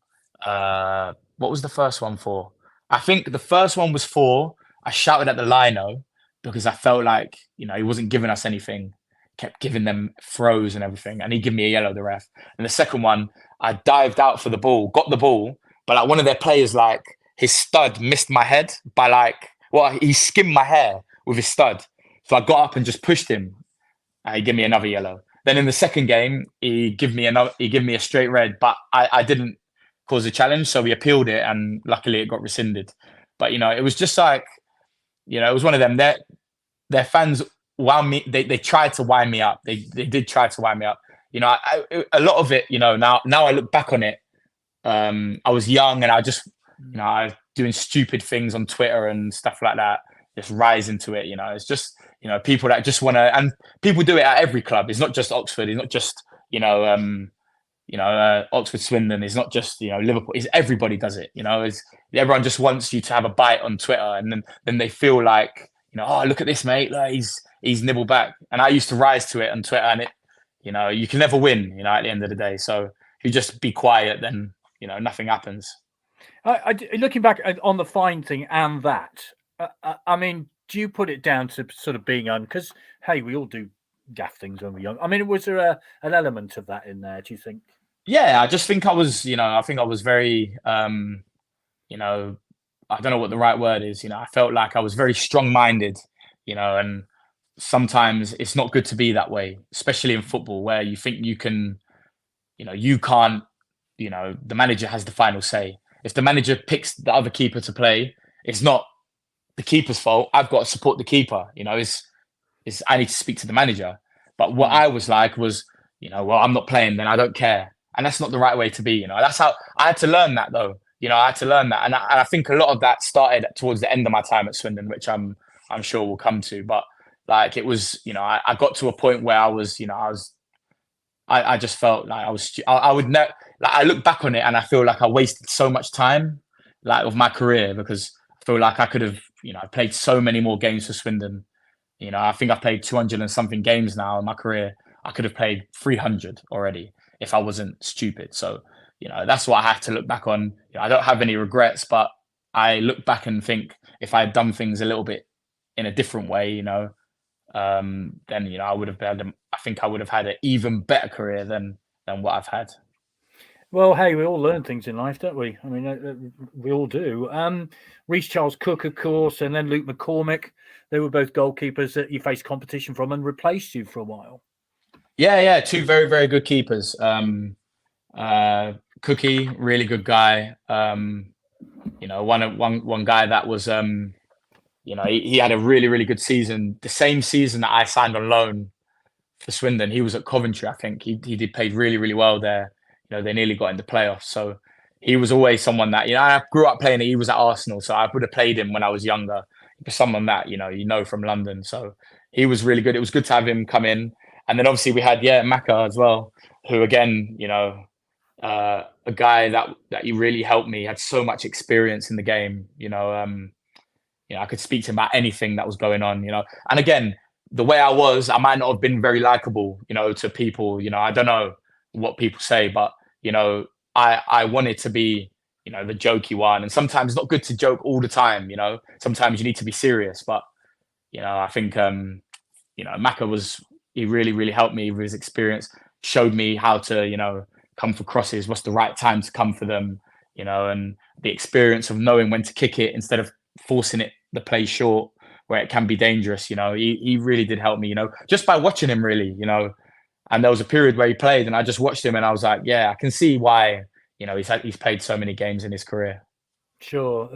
C: What was the first one for? I think the first one was for, I shouted at the lino because I felt like, you know, he wasn't giving us anything, kept giving them throws and everything, and he gave me a yellow, the ref. And the second one, I dived out for the ball, got the ball, but like one of their players, like his stud missed my head by he skimmed my hair with his stud. So I got up and just pushed him. He gave me another yellow. Then in the second game, he gave me a straight red, but I didn't cause a challenge, so we appealed it, and luckily it got rescinded. But you know, it was just like, you know, it was one of them. Their fans wound me. They tried to wind me up. They did try to wind me up. You know, a lot of it. You know, now I look back on it. I was young, and I just, you know, I was doing stupid things on Twitter and stuff like that. Just rise into it. You know, it's just, you know, people that just want to, and people do it at every club. It's not just Oxford. It's not just, you know, Oxford Swindon. It's not just, you know, Liverpool. It's everybody does it. You know, everyone just wants you to have a bite on Twitter, and then they feel like, you know, oh, look at this, mate. Like, he's nibbled back. And I used to rise to it on Twitter, and it, you know, you can never win, you know, at the end of the day. So if you just be quiet, then, you know, nothing happens.
B: Looking back on the fine thing and that, I mean, do you put it down to sort of being because, hey, we all do gaff things when we're young. I mean, was there an element of that in there, do you think?
C: Yeah, I just think I was, you know, I think I was very, you know, I don't know what the right word is. You know, I felt like I was very strong-minded, you know, and sometimes it's not good to be that way, especially in football, where you think you can, you know, you can't, you know, the manager has the final say. If the manager picks the other keeper to play, it's not the keeper's fault. I've got to support the keeper. You know, it's I need to speak to the manager. But what I was like was, you know, well, I'm not playing, then I don't care. And that's not the right way to be, you know. That's how I had to learn that, though. You know, I had to learn that. And I think a lot of that started towards the end of my time at Swindon, which I'm I'm sure we'll come to. But like it was, I got to a point where I just felt like I would never, like I look back on it and I feel like I wasted so much time like of my career, because I feel like I could have, I played so many more games for Swindon. I think I've played 200 and something games now in my career. I could have played 300 already if I wasn't stupid. So, that's what I have to look back on. I don't have any regrets, but I look back and think if I had done things a little bit in a different way, then I would have been. I think I would have had an even better career than what I've had.
B: Well, hey, we all learn things in life, don't we? I mean, we all do. Reece Charles Cook, of course, and then Luke McCormick. They were both goalkeepers that you faced competition from and replaced you for a while.
C: Yeah, two very, very good keepers. Cookie, really good guy. One guy that was, he had a really, really good season. The same season that I signed on loan for Swindon, he was at Coventry. I think he did played really, really well there. They nearly got into playoffs. So he was always someone that, I grew up playing. He was at Arsenal, so I would have played him when I was younger. He was someone that, from London. So he was really good. It was good to have him come in. And then obviously we had, Maka as well, who again, a guy that he really helped me, had so much experience in the game. I could speak to him about anything that was going on, And again, the way I might not have been very likable, to people. I don't know what people say, but I wanted to be, the jokey one. And sometimes it's not good to joke all the time. Sometimes you need to be serious. But I think Maka he really, really helped me with his experience. Showed me how to come for crosses, what's the right time to come for them, and the experience of knowing when to kick it instead of forcing the play short where it can be dangerous. He really did help me, just by watching him really, and there was a period where he played and I just watched him and I was like, yeah, I can see why, he's played so many games in his career.
B: Sure.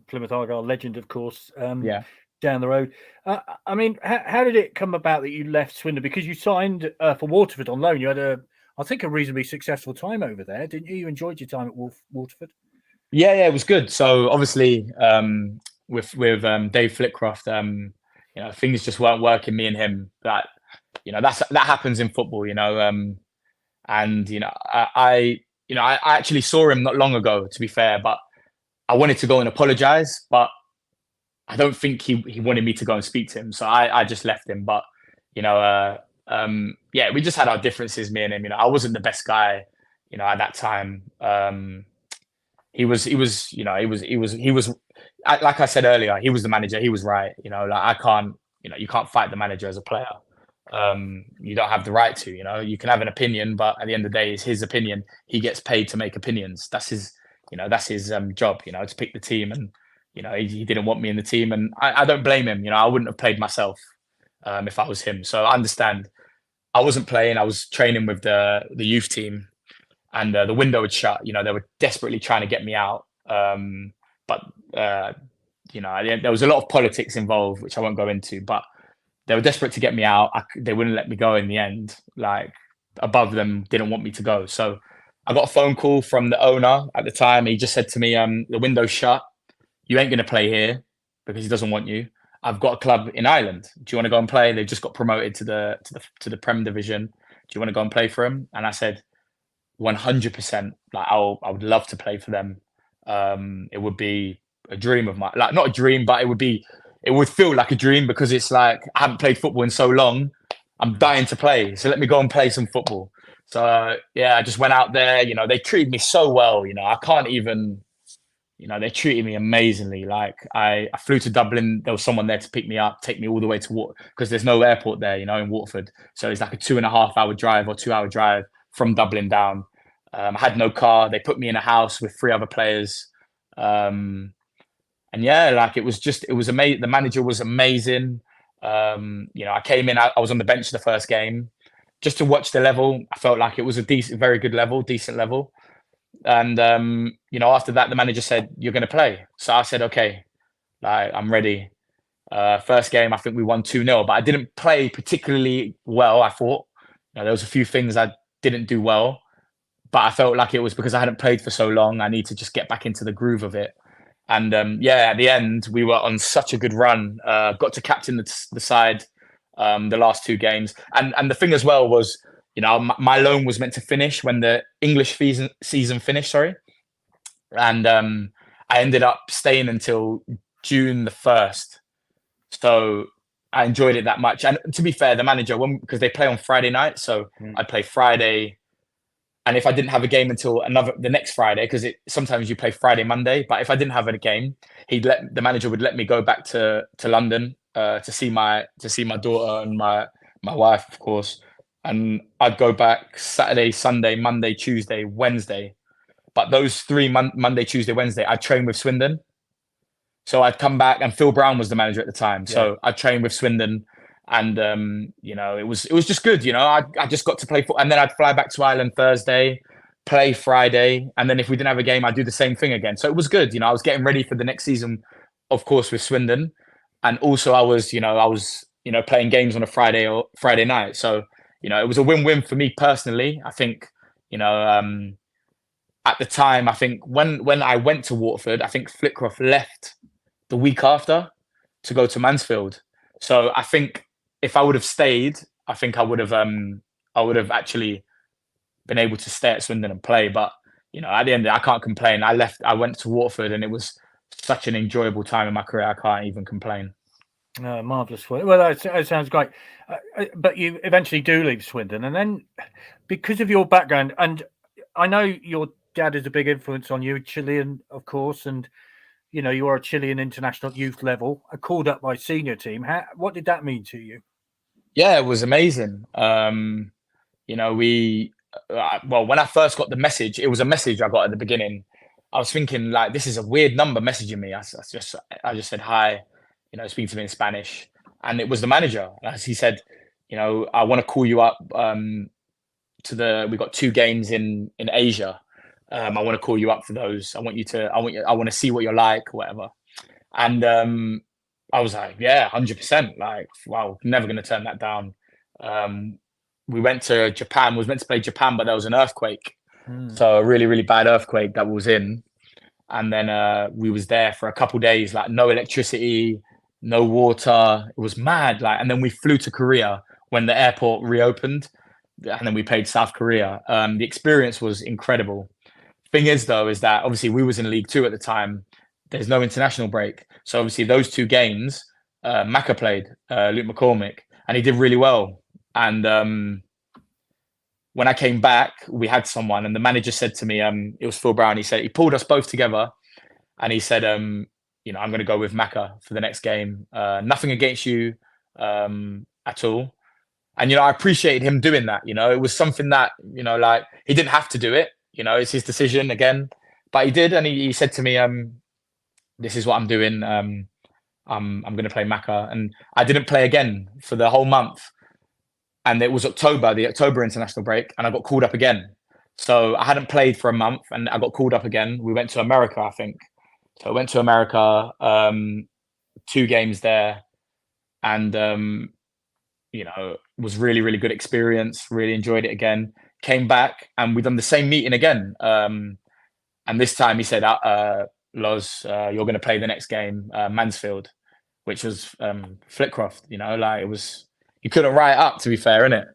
B: Plymouth Argyle legend, of course.
C: Yeah.
B: Down the road. I mean, how did it come about that you left Swindon? Because you signed for Waterford on loan. You had I think a reasonably successful time over there, didn't you? You enjoyed your time at Waterford? Yeah,
C: it was good. So obviously, with Dave Flitcroft, things just weren't working. Me and him, that happens in football, and I actually saw him not long ago, to be fair, but I wanted to go and apologize, but I don't think he wanted me to go and speak to him, so I just left him. But we just had our differences, me and him. I wasn't the best guy, at that time. He was like I said earlier, he was the manager. He was right. I can't, you can't fight the manager as a player. You don't have the right to. You can have an opinion, but at the end of the day, it's his opinion. He gets paid to make opinions. That's his job. To pick the team, and he didn't want me in the team, and I don't blame him. I wouldn't have played myself if I was him. So I understand. I wasn't playing. I was training with the youth team, and the window had shut. They were desperately trying to get me out, but there was a lot of politics involved, which I won't go into. But they were desperate to get me out. They wouldn't let me go in the end. Like, above them didn't want me to go. So I got a phone call from the owner at the time. He just said to me, the window's shut. You ain't going to play here because he doesn't want you. I've got a club in Ireland. Do you want to go and play? They've just got promoted to the Prem division. Do you want to go and play for them? And I said, 100%. Like, I would love to play for them. It would be a dream of mine. Like, not a dream, but it would feel like a dream, because it's like, I haven't played football in so long. I'm dying to play. So let me go and play some football. So I just went out there. They treated me so well. I can't even. They treated me amazingly. Like, I flew to Dublin. There was someone there to pick me up, take me all the way to Waterford, because there's no airport there, in Waterford. So it's like a 2.5-hour drive or 2-hour drive from Dublin down. I had no car. They put me in a house with 3 other players. And it was amazing. The manager was amazing. I came in, I was on the bench the first game just to watch the level. I felt like it was a very good level, decent level. And, after that, the manager said, you're going to play. So I said, okay, I'm ready. First game, I think we won 2-0, but I didn't play particularly well, I thought. There was a few things I didn't do well, but I felt like it was because I hadn't played for so long. I need to just get back into the groove of it. And at the end, we were on such a good run. Got to captain the side the last 2 games. And the thing as well was, my loan was meant to finish when the English season finished, sorry. And I ended up staying until June the 1st. So I enjoyed it that much. And to be fair, the manager, because they play on Friday night, so I'd play Friday. And if I didn't have a game until the next Friday, because sometimes you play Friday, Monday, but if I didn't have a game, the manager would let me go back to London to see my daughter and my wife, of course. And I'd go back Saturday, Sunday, Monday, Tuesday, Wednesday. But those 3 Monday, Tuesday, Wednesday, I'd train with Swindon. So I'd come back, and Phil Brown was the manager at the time. Yeah. So I'd train with Swindon, and it was just good. I just got to play and then I'd fly back to Ireland Thursday, play Friday, and then if we didn't have a game, I'd do the same thing again. So it was good. I was getting ready for the next season, of course, with Swindon, and also I was playing games on a Friday night. So it was a win-win for me personally. I think at the time, I think when I went to Waterford, I think Flitcroft left the week after to go to Mansfield. So I think if I would have stayed, I think I would have actually been able to stay at Swindon and play. But at the end, I can't complain. I went to Waterford, and it was such an enjoyable time in my career. I can't even complain.
B: Marvellous. Well, that sounds great. But you eventually do leave Swindon, and then because of your background, and I know your dad is a big influence on you, Chilean, of course, and you are a Chilean international youth level, called up by senior team. What did that mean to you?
C: Yeah, it was amazing. When I first got the message, it was a message I got at the beginning. I was thinking, like, this is a weird number messaging me. I just said hi, speaking to me in Spanish, and it was the manager. As he said, I want to call you up we got 2 games in Asia. I want to call you up for those. I want to see what you're like, whatever. And I was like, yeah, 100%. Like, wow, never going to turn that down. We went to Japan, was meant to play Japan, but there was an earthquake. So a really, really bad earthquake that was in. And then we was there for a couple of days, like no electricity, no water. It was mad. Like, and then we flew to Korea when the airport reopened, and then we played South Korea. The experience was incredible. Thing is, though, is that obviously we was in League 2 at the time. There's no international break. So obviously those 2 games, Macca played, Luke McCormick, and he did really well. And when I came back, we had someone, and the manager said to me, it was Phil Brown. He pulled us both together, and he said, I'm going to go with Macca for the next game. Nothing against you at all. And, I appreciated him doing that. It was something that, like, he didn't have to do it. It's his decision again, but he did. And he said to me, this is what I'm doing. I'm going to play Macca. And I didn't play again for the whole month. And it was the October international break, and I got called up again. So I hadn't played for a month, and I got called up again. We went to America, I think. So I went to America, 2 games there, and it was really, really good experience. Really enjoyed it again. Came back, and we done the same meeting again. And this time he said, Loz, you're going to play the next game, Mansfield, which was Flitcroft. Like, it was, you couldn't write up, to be fair, innit?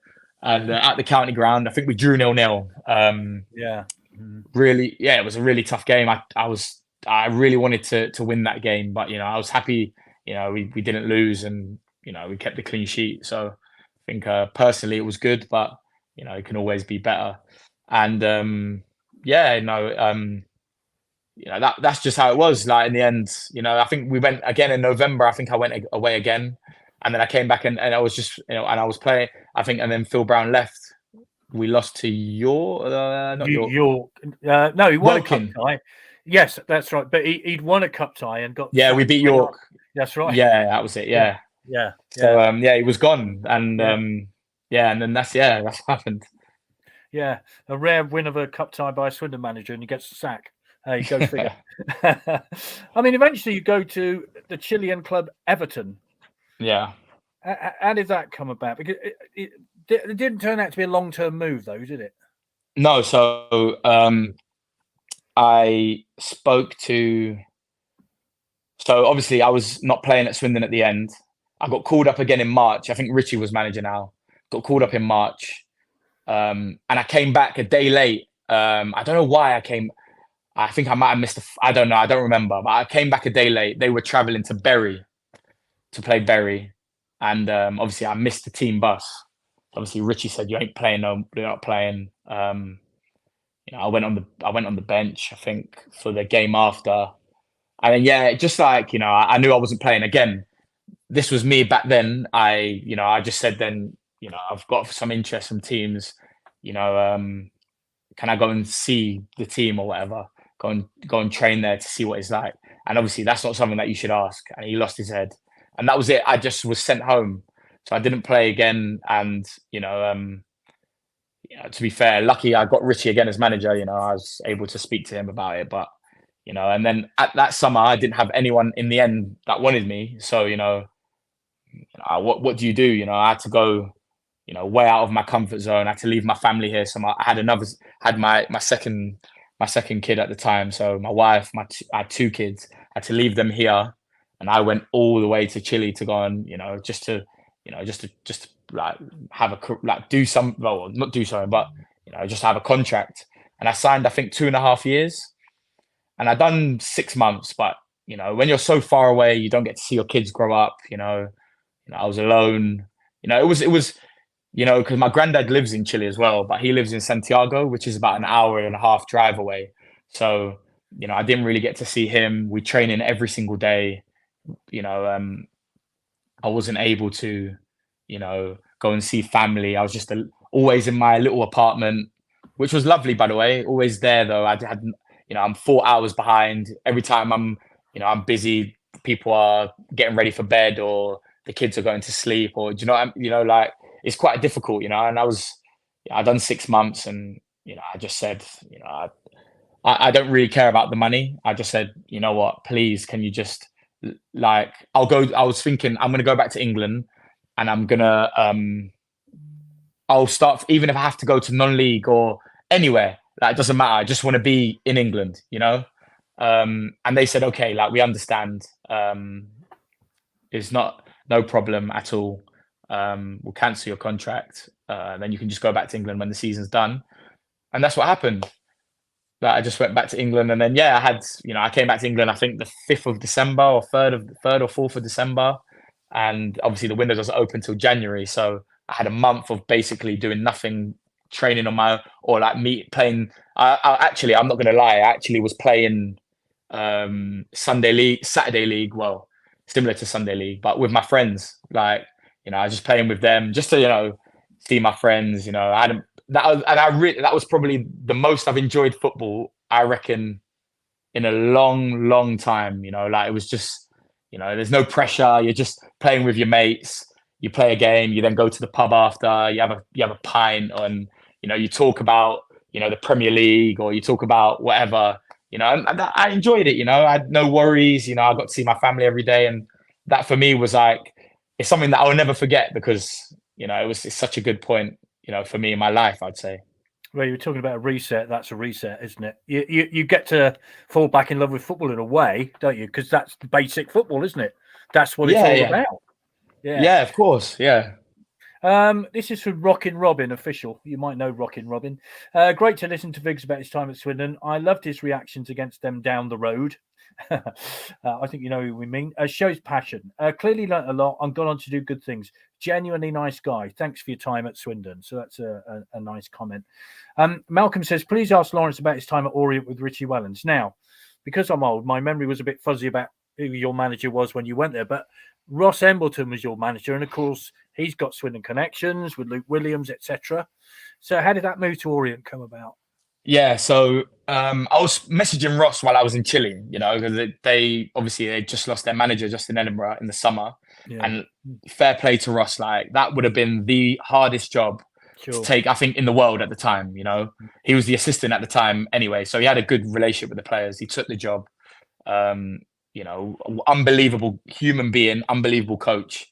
C: And at the county ground, I think we drew 0-0. Really, it was a really tough game. I really wanted to win that game, but I was happy. We didn't lose, and we kept the clean sheet. So I think personally it was good, but it can always be better. And that's just how it was. Like, in the end, I think we went again in November. I think I went away again, and then I came back and I was just and I was playing. I think, and then Phil Brown left. We lost to York. Not York.
B: No, he won a cup tie. Yes, that's right. But he'd won a cup tie and got.
C: Yeah, we beat York.
B: That's right.
C: Yeah, that was it. Yeah. So he was gone, and and then that's what happened.
B: Yeah, a rare win of a cup tie by a Swindon manager, and he gets the sack. Hey, go figure. I mean, eventually you go to the Chilean club Everton.
C: Yeah.
B: How did that come about? Because it didn't turn out to be a long-term move, though, did it?
C: No. So I spoke to So obviously I was not playing at Swindon at the end. I got called up again in March. I think Richie was manager now. Got called up in March. And I came back a day late. I don't know why I came. I think I might have missed. I don't know. I don't remember. But I came back a day late. They were traveling to Bury to play Bury, and obviously I missed the team bus. Obviously Richie said, "You ain't playing. No, you're not playing." I went on the bench. I think for the game after, and then just like I knew I wasn't playing again. This was me back then. I just said then, I've got some interest from teams. Can I go and see the team or whatever? Go and train there to see what it's like. And obviously that's not something that you should ask. And he lost his head. And that was it. I just was sent home. So I didn't play again. And, to be fair, lucky I got Richie again as manager. I was able to speak to him about it. But, and then at that summer, I didn't have anyone in the end that wanted me. So, what do you do? I had to go, way out of my comfort zone. I had to leave my family here. So I had my second kid at the time. So my wife, I had 2 kids. I had to leave them here, and I went all the way to Chile to go and just to like have do some, well, not do something, but just have a contract. And I signed, I think 2.5 years, and I done 6 months. But when you're so far away, you don't get to see your kids grow up. I was alone. It was because my granddad lives in Chile as well, but he lives in Santiago, which is about an 1.5-hour drive away. So, I didn't really get to see him. We train in every single day. I wasn't able to, go and see family. I was just always in my little apartment, which was lovely, by the way. Always there though. I'm 4 hours behind. Every time I'm busy, people are getting ready for bed, or the kids are going to sleep, or like it's quite difficult, and I done 6 months, and I just said, I don't really care about the money. I just said, you know what, please, can you just I was thinking I'm gonna go back to England, and I'm gonna I'll start, even if I have to go to non-league or anywhere, it doesn't matter. I just want to be in England, and they said, okay, we understand. It's no problem at all. We'll cancel your contract. Then you can just go back to England when the season's done. And that's what happened. I just went back to England, and then I came back to England, I think the 5th of December or 3rd or 4th of December. And obviously the window doesn't open till January. So I had a month of basically doing nothing, training on my, or playing. Actually, I'm not going to lie. I actually was playing Saturday league. Well, similar to Sunday league, but with my friends. I was just playing with them just to, see my friends. That was probably the most I've enjoyed football, I reckon, in a long, long time. It was just, there's no pressure. You're just playing with your mates. You play a game. You then go to the pub after. You have a pint, and you talk about the Premier League, or you talk about whatever. And I enjoyed it. I had no worries. I got to see my family every day, and that for me was it's something that I will never forget, because it's such a good point for me in my life, I'd say.
B: Well, you were talking about a reset. That's a reset, isn't it? You get to fall back in love with football in a way, don't you? Because that's the basic football, isn't it? That's what it's all about.
C: Yeah, of course. Yeah.
B: This is from Rockin' Robin official. You might know Rockin' Robin. Great to listen to Viggs about his time at Swindon. I loved his reactions against them down the road. I think you know who we mean. Shows passion. Clearly learnt a lot and gone on to do good things. Genuinely nice guy. Thanks for your time at Swindon. So that's a nice comment. Malcolm says, please ask Lawrence about his time at Orient with Richie Wellens. Now, because I'm old, my memory was a bit fuzzy about who your manager was when you went there, but Ross Embleton was your manager, and of course he's got Swindon connections with Luke Williams, etc. So how did that move to Orient come about?
C: Yeah, so I was messaging Ross while I was in Chile, because they just lost their manager just in Edinburgh in the summer. Yeah. And fair play to Ross, that would have been the hardest job to take, I think, in the world at the time. He was the assistant at the time anyway, so he had a good relationship with the players. He took the job. Unbelievable human being, unbelievable coach.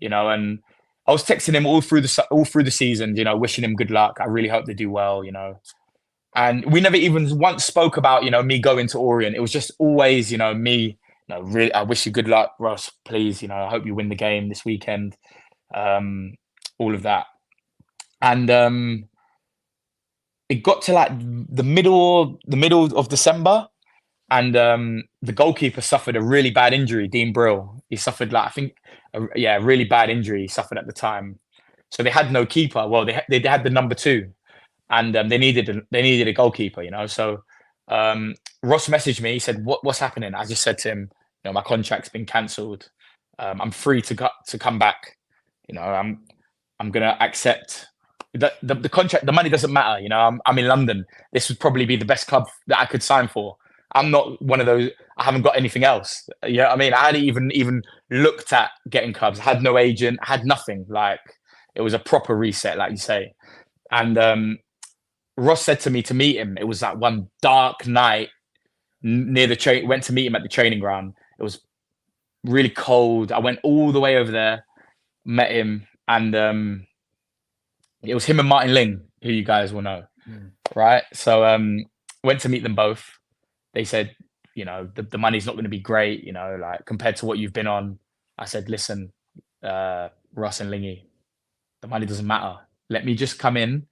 C: And I was texting him all through the season, wishing him good luck. I really hope they do well, And we never even once spoke about, me going to Orient. It was just always, me, no, really, I wish you good luck, Ross. Please, I hope you win the game this weekend. All of that. And it got to like the middle of December, and the goalkeeper suffered a really bad injury. Dean Brill, he suffered like, I think, a really bad injury he suffered at the time. So they had no keeper. Well, they had the number 2, and they needed a goalkeeper. So Ross messaged me. He said, "What's happening?" I just said to him, my contract's been cancelled. I'm free to come back. I'm gonna accept the contract. The money doesn't matter. I'm in London. This would probably be the best club that I could sign for. I'm not one of those. I haven't got anything else. You know what I mean? I hadn't even looked at getting clubs. I had no agent. I had nothing. Like, it was a proper reset, like you say. And Ross said to me to meet him. It was that one dark night near the train. Went to meet him at the training ground. It was really cold. I went all the way over there, met him, and it was him and Martin Ling, who you guys will know, right? So went to meet them both. They said, the money's not going to be great, like compared to what you've been on. I said, listen, Ross and Lingy, the money doesn't matter. Let me just come in.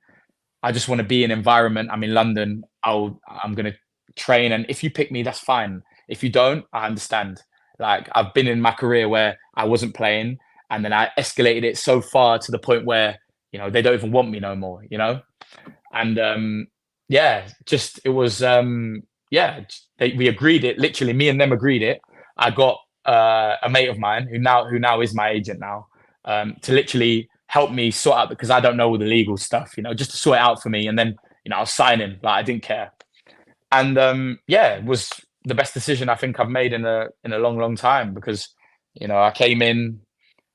C: I just want to be in environment. I'm in London. I'm going to train. And if you pick me, that's fine. If you don't, I understand. Like, I've been in my career where I wasn't playing, and then I escalated it so far to the point where, they don't even want me no more, And it was, we agreed it. Literally, me and them agreed it. I got a mate of mine who now is my agent now, to literally help me sort out, because I don't know all the legal stuff, just to sort it out for me. And then, I was signing, like, I didn't care. And it was the best decision I think I've made in a long, long time, because, I came in,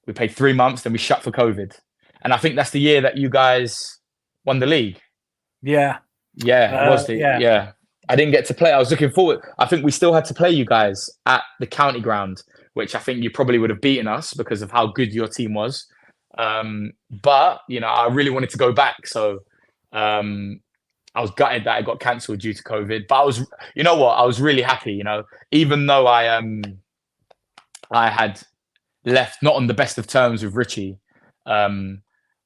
C: we played 3 months, then we shut for COVID. And I think that's the year that you guys won the league.
B: Yeah.
C: Yeah, it was yeah. I didn't get to play. I was looking forward. I think we still had to play you guys at the county ground, which I think you probably would have beaten us because of how good your team was. But, I really wanted to go back. So I was gutted that it got cancelled due to COVID. But I was, I was really happy, even though I had left not on the best of terms with Richie.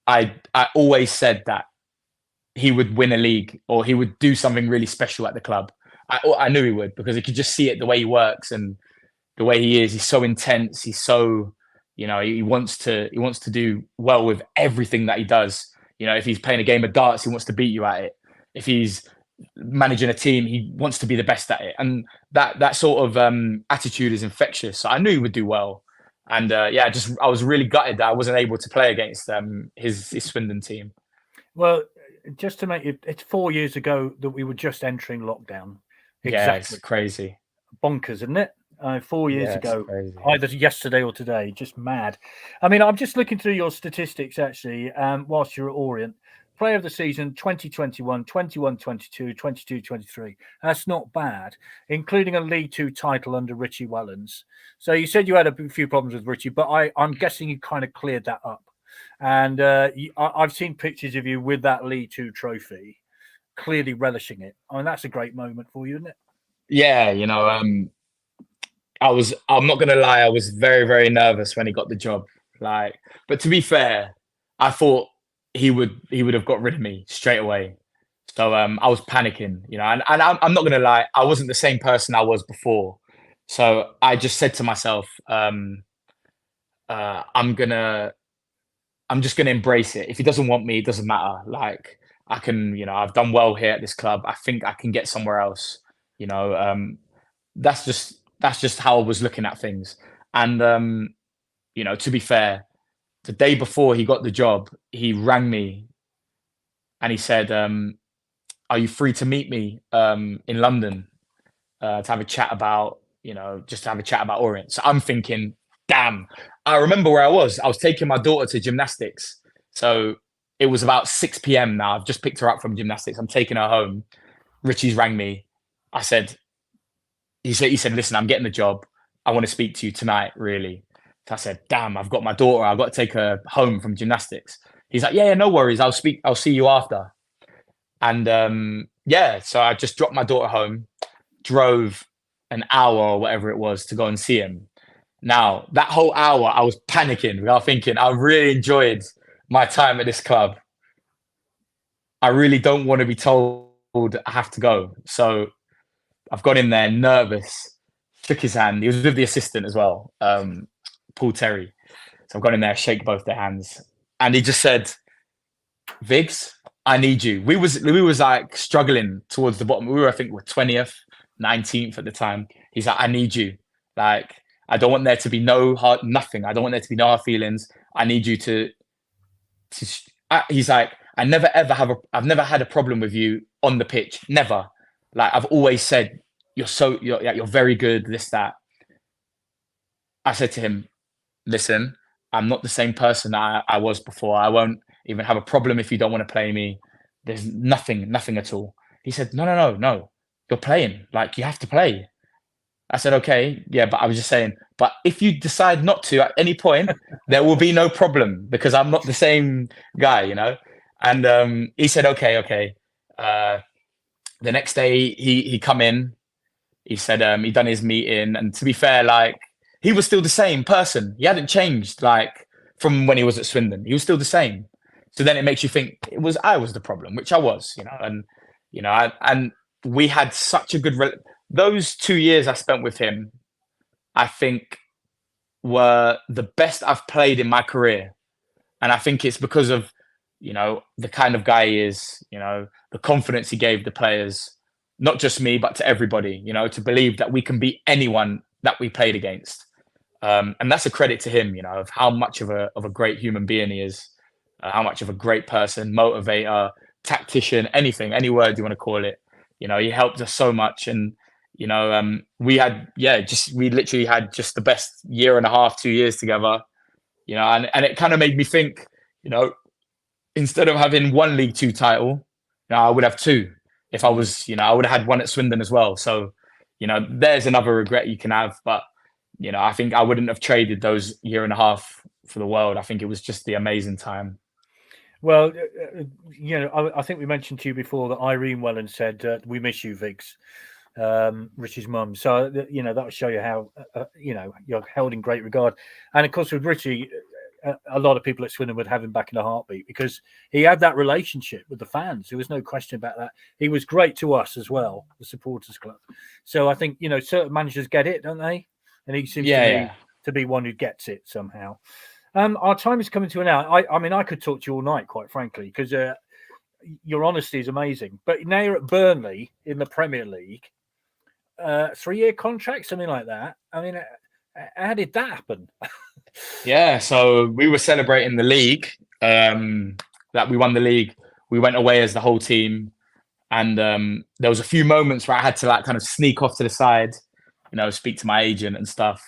C: I always said that he would win a league, or he would do something really special at the club. I knew he would, because I could just see it, the way he works and the way he is. He's so intense. He's so, he wants to do well with everything that he does. If he's playing a game of darts, he wants to beat you at it. If he's managing a team, he wants to be the best at it. And that sort of attitude is infectious. So I knew he would do well. And I was really gutted that I wasn't able to play against his Swindon team.
B: Well, just to make it's 4 years ago that we were just entering lockdown.
C: Exactly. Yeah, it's crazy.
B: Bonkers, isn't it? 4 years ago, either yesterday or today, just mad. I mean, I'm just looking through your statistics, actually, whilst you're at Orient. Player of the season, 2021, 21-22, 22-23. That's not bad, including a League Two title under Richie Wellens. So you said you had a few problems with Richie, but I'm guessing you kind of cleared that up. And I've seen pictures of you with that League Two trophy, clearly relishing it. I mean, that's a great moment for you, isn't it?
C: Yeah, I'm not going to lie, I was very, very nervous when he got the job. But to be fair, I thought he would have got rid of me straight away. So I was panicking, and I'm not going to lie, I wasn't the same person I was before. So I just said to myself, I'm just going to embrace it. If he doesn't want me, it doesn't matter. Like, I can, I've done well here at this club. I think I can get somewhere else. That's just how I was looking at things. And, to be fair, the day before he got the job, he rang me and he said, are you free to meet me in London to have a chat about, just to have a chat about Orient? So I'm thinking, damn, I remember where I was. I was taking my daughter to gymnastics. So it was about 6 p.m. now. I've just picked her up from gymnastics. I'm taking her home. Richie's rang me. He said, listen, I'm getting the job. I want to speak to you tonight, really. So I said, damn, I've got my daughter. I've got to take her home from gymnastics. He's like, yeah, no worries. I'll see you after. And so I just dropped my daughter home, drove an hour or whatever it was to go and see him. Now, that whole hour, I was panicking. I was thinking, I really enjoyed my time at this club. I really don't want to be told I have to go. So I've gone in there nervous, shook his hand. He was with the assistant as well, Paul Terry. So I've gone in there, shake both their hands. And he just said, Viggs, I need you. We was like struggling towards the bottom. We were, I think, we're 20th, 19th at the time. He's like, I need you. Like, I don't want there to be nothing. I don't want there to be no hard feelings. I need you to he's like, I've never had a problem with you on the pitch. Never. Like, I've always said, you're very good, this, that. I said to him, listen, I'm not the same person I was before. I won't even have a problem if you don't want to play me. There's nothing at all. He said, no. You're playing. Like, you have to play. I said, okay, yeah, but I was just saying, but if you decide not to at any point, there will be no problem because I'm not the same guy, you know? And he said, okay. The next day he come in, he said he done his meeting. And to be fair, like, he was still the same person. He hadn't changed, like, from when he was at Swindon. He was still the same. So then it makes you think I was the problem, which I was, you know, and we had such a good, those 2 years I spent with him, I think were the best I've played in my career. And I think it's because of, you know, the kind of guy he is, you know, the confidence he gave the players, not just me, but to everybody, you know, to believe that we can beat anyone that we played against. And that's a credit to him, you know, of how much of a great human being he is, how much of a great person, motivator, tactician, anything, any word you want to call it. You know, he helped us so much. And, you know, we literally had just the best year and a half, 2 years together, you know, and it kind of made me think, you know, instead of having one League Two title, you know, I would have two. If I was, you know, I would have had one at Swindon as well. So, you know, there's another regret you can have. But, you know, I think I wouldn't have traded those year and a half for the world. I think it was just the amazing time.
B: Well, you know, I think we mentioned to you before that Irene Welland said, we miss you, Viggs, Richie's mum. So, you know, that will show you how, you know, you're held in great regard. And of course, with Richie, a lot of people at Swindon would have him back in a heartbeat because he had that relationship with the fans. There was no question about that. He was great to us as well, the supporters club. So I think, you know, certain managers get it, don't they? And he seems to be one who gets it somehow. Our time is coming to an end. I mean, I could talk to you all night, quite frankly, because your honesty is amazing. But now you're at Burnley in the Premier League, 3-year contract, something like that. I mean, how did that happen?
C: Yeah, so we were celebrating the league, that we won the league. We went away as the whole team. And there was a few moments where I had to like kind of sneak off to the side, you know, speak to my agent and stuff.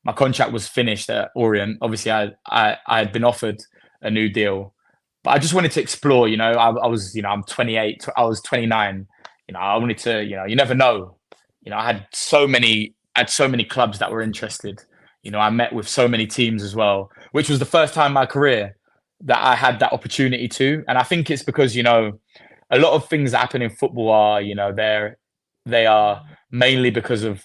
C: My contract was finished at Orient. Obviously, I had been offered a new deal, but I just wanted to explore. You know, I was, you know, I'm 28. I was 29. You know, I wanted to, you know, you never know. You know, I had so many clubs that were interested. You know, I met with so many teams as well, which was the first time in my career that I had that opportunity to. And I think it's because, you know, a lot of things that happen in football are, you know, they are mainly because of,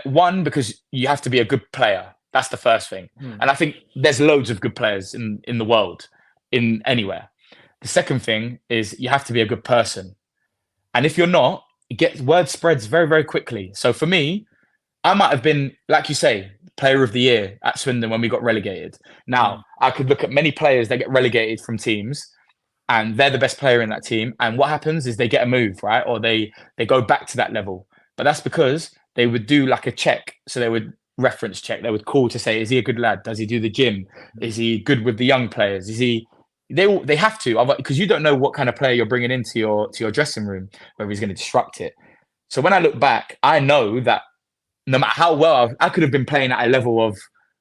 C: one, because you have to be a good player. That's the first thing. And I think there's loads of good players in the world, in anywhere. The second thing is you have to be a good person. And if you're not, word spreads very, very quickly. So for me, I might have been, like you say, player of the year at Swindon when we got relegated. Now, I could look at many players that get relegated from teams and they're the best player in that team. And what happens is they get a move, right? Or they go back to that level. But that's because they would do like a check. So they would reference check. They would call to say, is he a good lad? Does he do the gym? Is he good with the young players? Is he? They have to, because you don't know what kind of player you're bringing into your dressing room, whether he's going to disrupt it. So when I look back, I know that no matter how well I could have been playing at a level of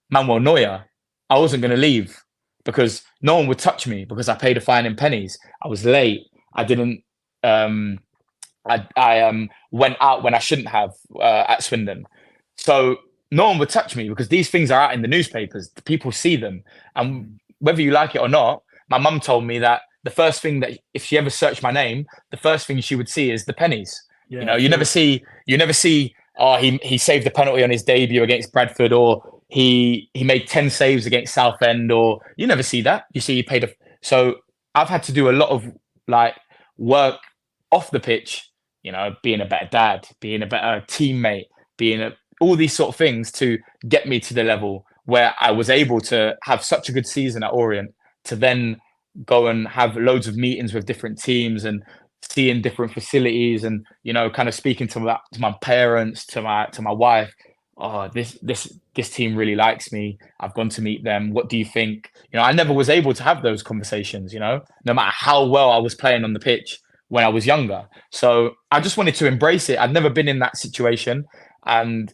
C: Manuel Neuer, I wasn't going to leave because no one would touch me because I paid a fine in pennies. I was late. I didn't. I went out when I shouldn't have at Swindon. So no one would touch me because these things are out in the newspapers. People see them. And whether you like it or not, my mum told me that the first thing that if she ever searched my name, the first thing she would see is the pennies. Yeah, you know, you never see oh, he saved the penalty on his debut against Bradford, or he made 10 saves against Southend, or you never see that. You see he paid so I've had to do a lot of like work off the pitch, being a better dad, being a better teammate, all these sort of things to get me to the level where I was able to have such a good season at Orient, to then go and have loads of meetings with different teams and seeing different facilities, and kind of speaking to my parents, to my wife. Oh, this team really likes me. I've gone to meet them. What do you think? I never was able to have those conversations, no matter how well I was playing on the pitch when I was younger. So I just wanted to embrace it. I'd never been in that situation. And,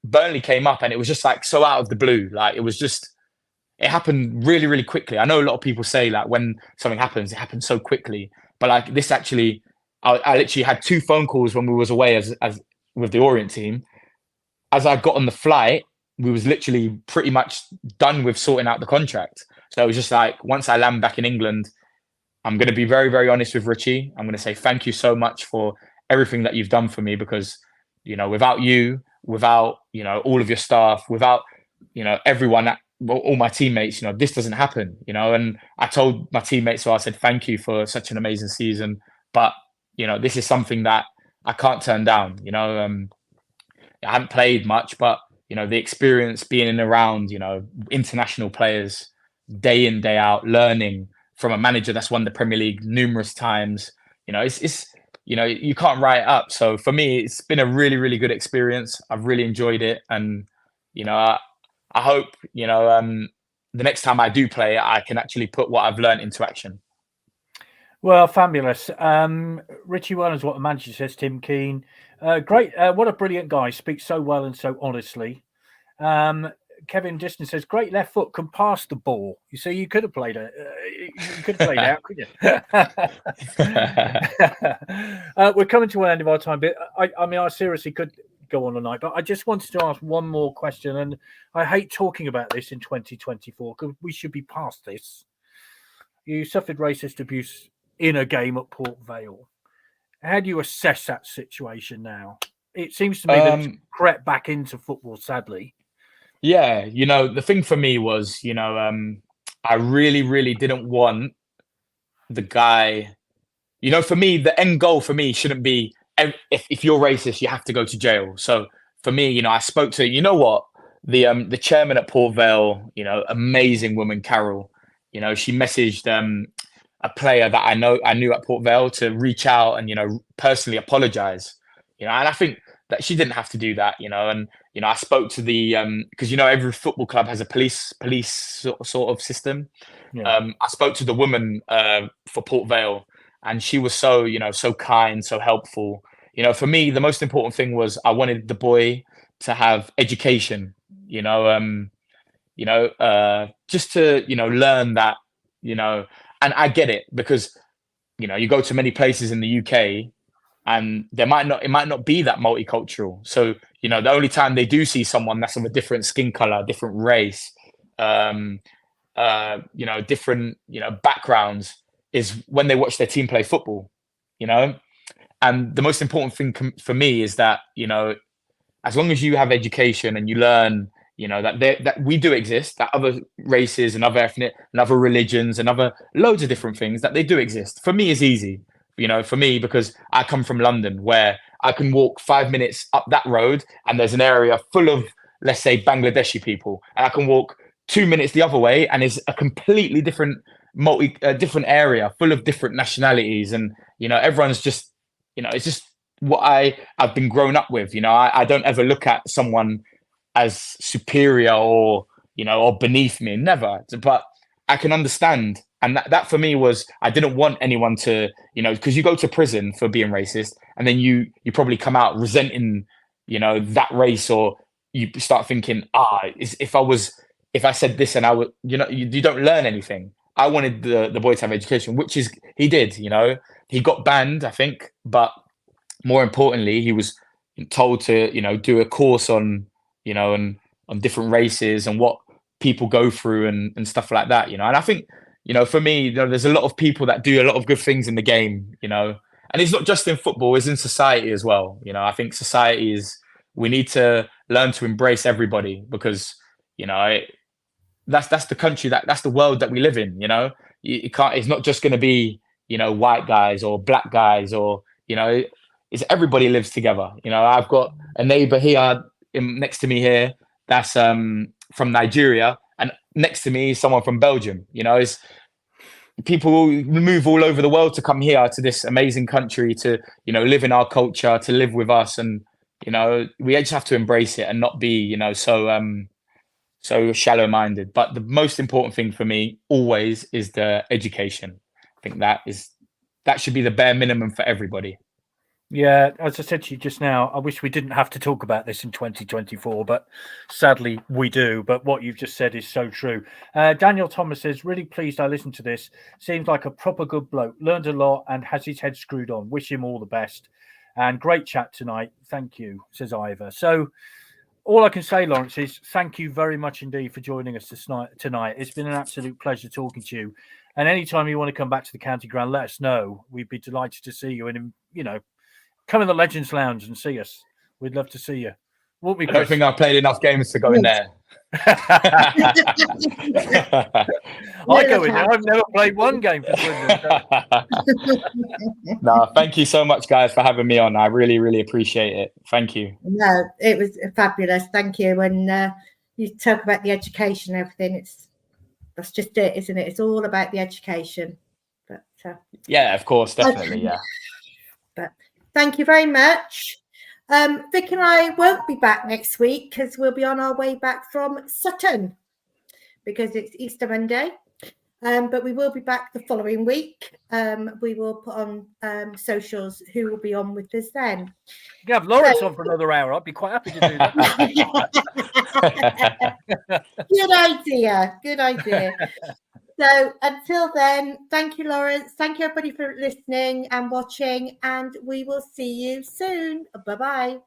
C: Burnley came up and it was just like so out of the blue. Like it happened really, really quickly. I know a lot of people say like when something happens, it happens so quickly. But like this actually, I literally had 2 phone calls when we was away as with the Orient team. As I got on the flight, we was literally pretty much done with sorting out the contract. So it was just like, once I land back in England, I'm going to be very, very honest with Richie. I'm going to say thank you so much for everything that you've done for me, because, without you, without, all of your staff, without, everyone, all my teammates, this doesn't happen, and I told my teammates, so I said, thank you for such an amazing season. But, this is something that I can't turn down, I haven't played much, but, the experience being in and around, international players day in, day out, learning from a manager that's won the Premier League numerous times, it's you can't write it up. So for me, it's been a really, really good experience. I've really enjoyed it. And, I hope, the next time I do play, I can actually put what I've learned into action.
B: Well, fabulous. Richie Wellens, what the manager says, Tim Keane. Great. What a brilliant guy. Speaks so well and so honestly. Kevin Diston says, great left foot, can pass the ball. You see, you could have played it. You could have played out, couldn't you? We're coming to an end of our time, but I seriously could go on all night, but I just wanted to ask one more question, and I hate talking about this in 2024 because we should be past this. You suffered racist abuse in a game at Port Vale. How do you assess that situation now? It seems to me that it's crept back into football, sadly.
C: Yeah, the thing for me was, I really, really didn't want the guy, for me, the end goal for me shouldn't be, if you're racist, you have to go to jail. So for me, I spoke to, the chairman at Port Vale, amazing woman, Carol, she messaged a player that I knew at Port Vale to reach out and, personally apologize, and I think that she didn't have to do that, and, I spoke to the, because, every football club has a police sort of system. Yeah. I spoke to the woman for Port Vale, and she was so, so kind, so helpful. For me, the most important thing was I wanted the boy to have education, just to, learn that, and I get it because, you go to many places in the UK and it might not be that multicultural. So, the only time they do see someone that's of a different skin color, different race, different, backgrounds is when they watch their team play football, and the most important thing for me is that, as long as you have education and you learn, that we do exist, that other races and other ethnic and other religions and other loads of different things, that they do exist. For me, it's easy, for me, because I come from London, where I can walk 5 minutes up that road and there's an area full of, let's say, Bangladeshi people, and I can walk 2 minutes the other way and it's a completely different different area full of different nationalities, and everyone's just, it's just what I've been grown up with. I don't ever look at someone as superior or or beneath me, never. But I can understand, and that for me was, I didn't want anyone to, because you go to prison for being racist and then you probably come out resenting that race, or you start thinking, if I said this and I would, you don't learn anything. I wanted the boy to have education, which is, he did, he got banned, I think, but more importantly, he was told to, do a course on, on different races and what people go through and stuff like that, and I think, for me, there's a lot of people that do a lot of good things in the game, and it's not just in football, it's in society as well. I think society is, we need to learn to embrace everybody, because, you know, that's the country, that's the world that we live in. You know, you can't, it's not just going to be, you know, white guys or black guys, or, you know, it's everybody lives together. You know, I've got a neighbor here next to me here that's from Nigeria, and next to me is someone from Belgium. You know, it's people move all over the world to come here to this amazing country to, you know, live in our culture, to live with us. And, you know, we just have to embrace it and not be, you know, so shallow-minded. But the most important thing for me always is the education. I think that should be the bare minimum for everybody.
B: Yeah, as I said to you just now, I wish we didn't have to talk about this in 2024, but sadly we do. But what you've just said is so true. Daniel Thomas says, really pleased I listened to this. Seems like a proper good bloke. Learned a lot and has his head screwed on. Wish him all the best. And great chat tonight. Thank you, says Ivor. So all I can say, Lawrence, is thank you very much indeed for joining us tonight. It's been an absolute pleasure talking to you. And anytime you want to come back to the County Ground, let us know. We'd be delighted to see you. And, you know, come in the Legends Lounge and see us. We'd love to see you. Won't we, Chris?
C: I don't think I've played enough games to go in there.
B: I go in there. I've never played one game for Swindon. So.
C: No, thank you so much, guys, for having me on. I really, really appreciate it. Thank you.
A: No, it was fabulous. Thank you. And you talk about the education and everything. That's just it, isn't it? It's all about the education. But
C: yeah, of course, definitely, yeah.
A: But thank you very much. Vic and I won't be back next week because we'll be on our way back from Sutton because it's Easter Monday. But we will be back the following week. We will put on socials who will be on with us then.
B: You can have Lawrence on for another hour. I'd be quite happy to do that.
A: Good idea. Good idea. So until then, thank you, Lawrence. Thank you, everybody, for listening and watching. And we will see you soon. Bye-bye.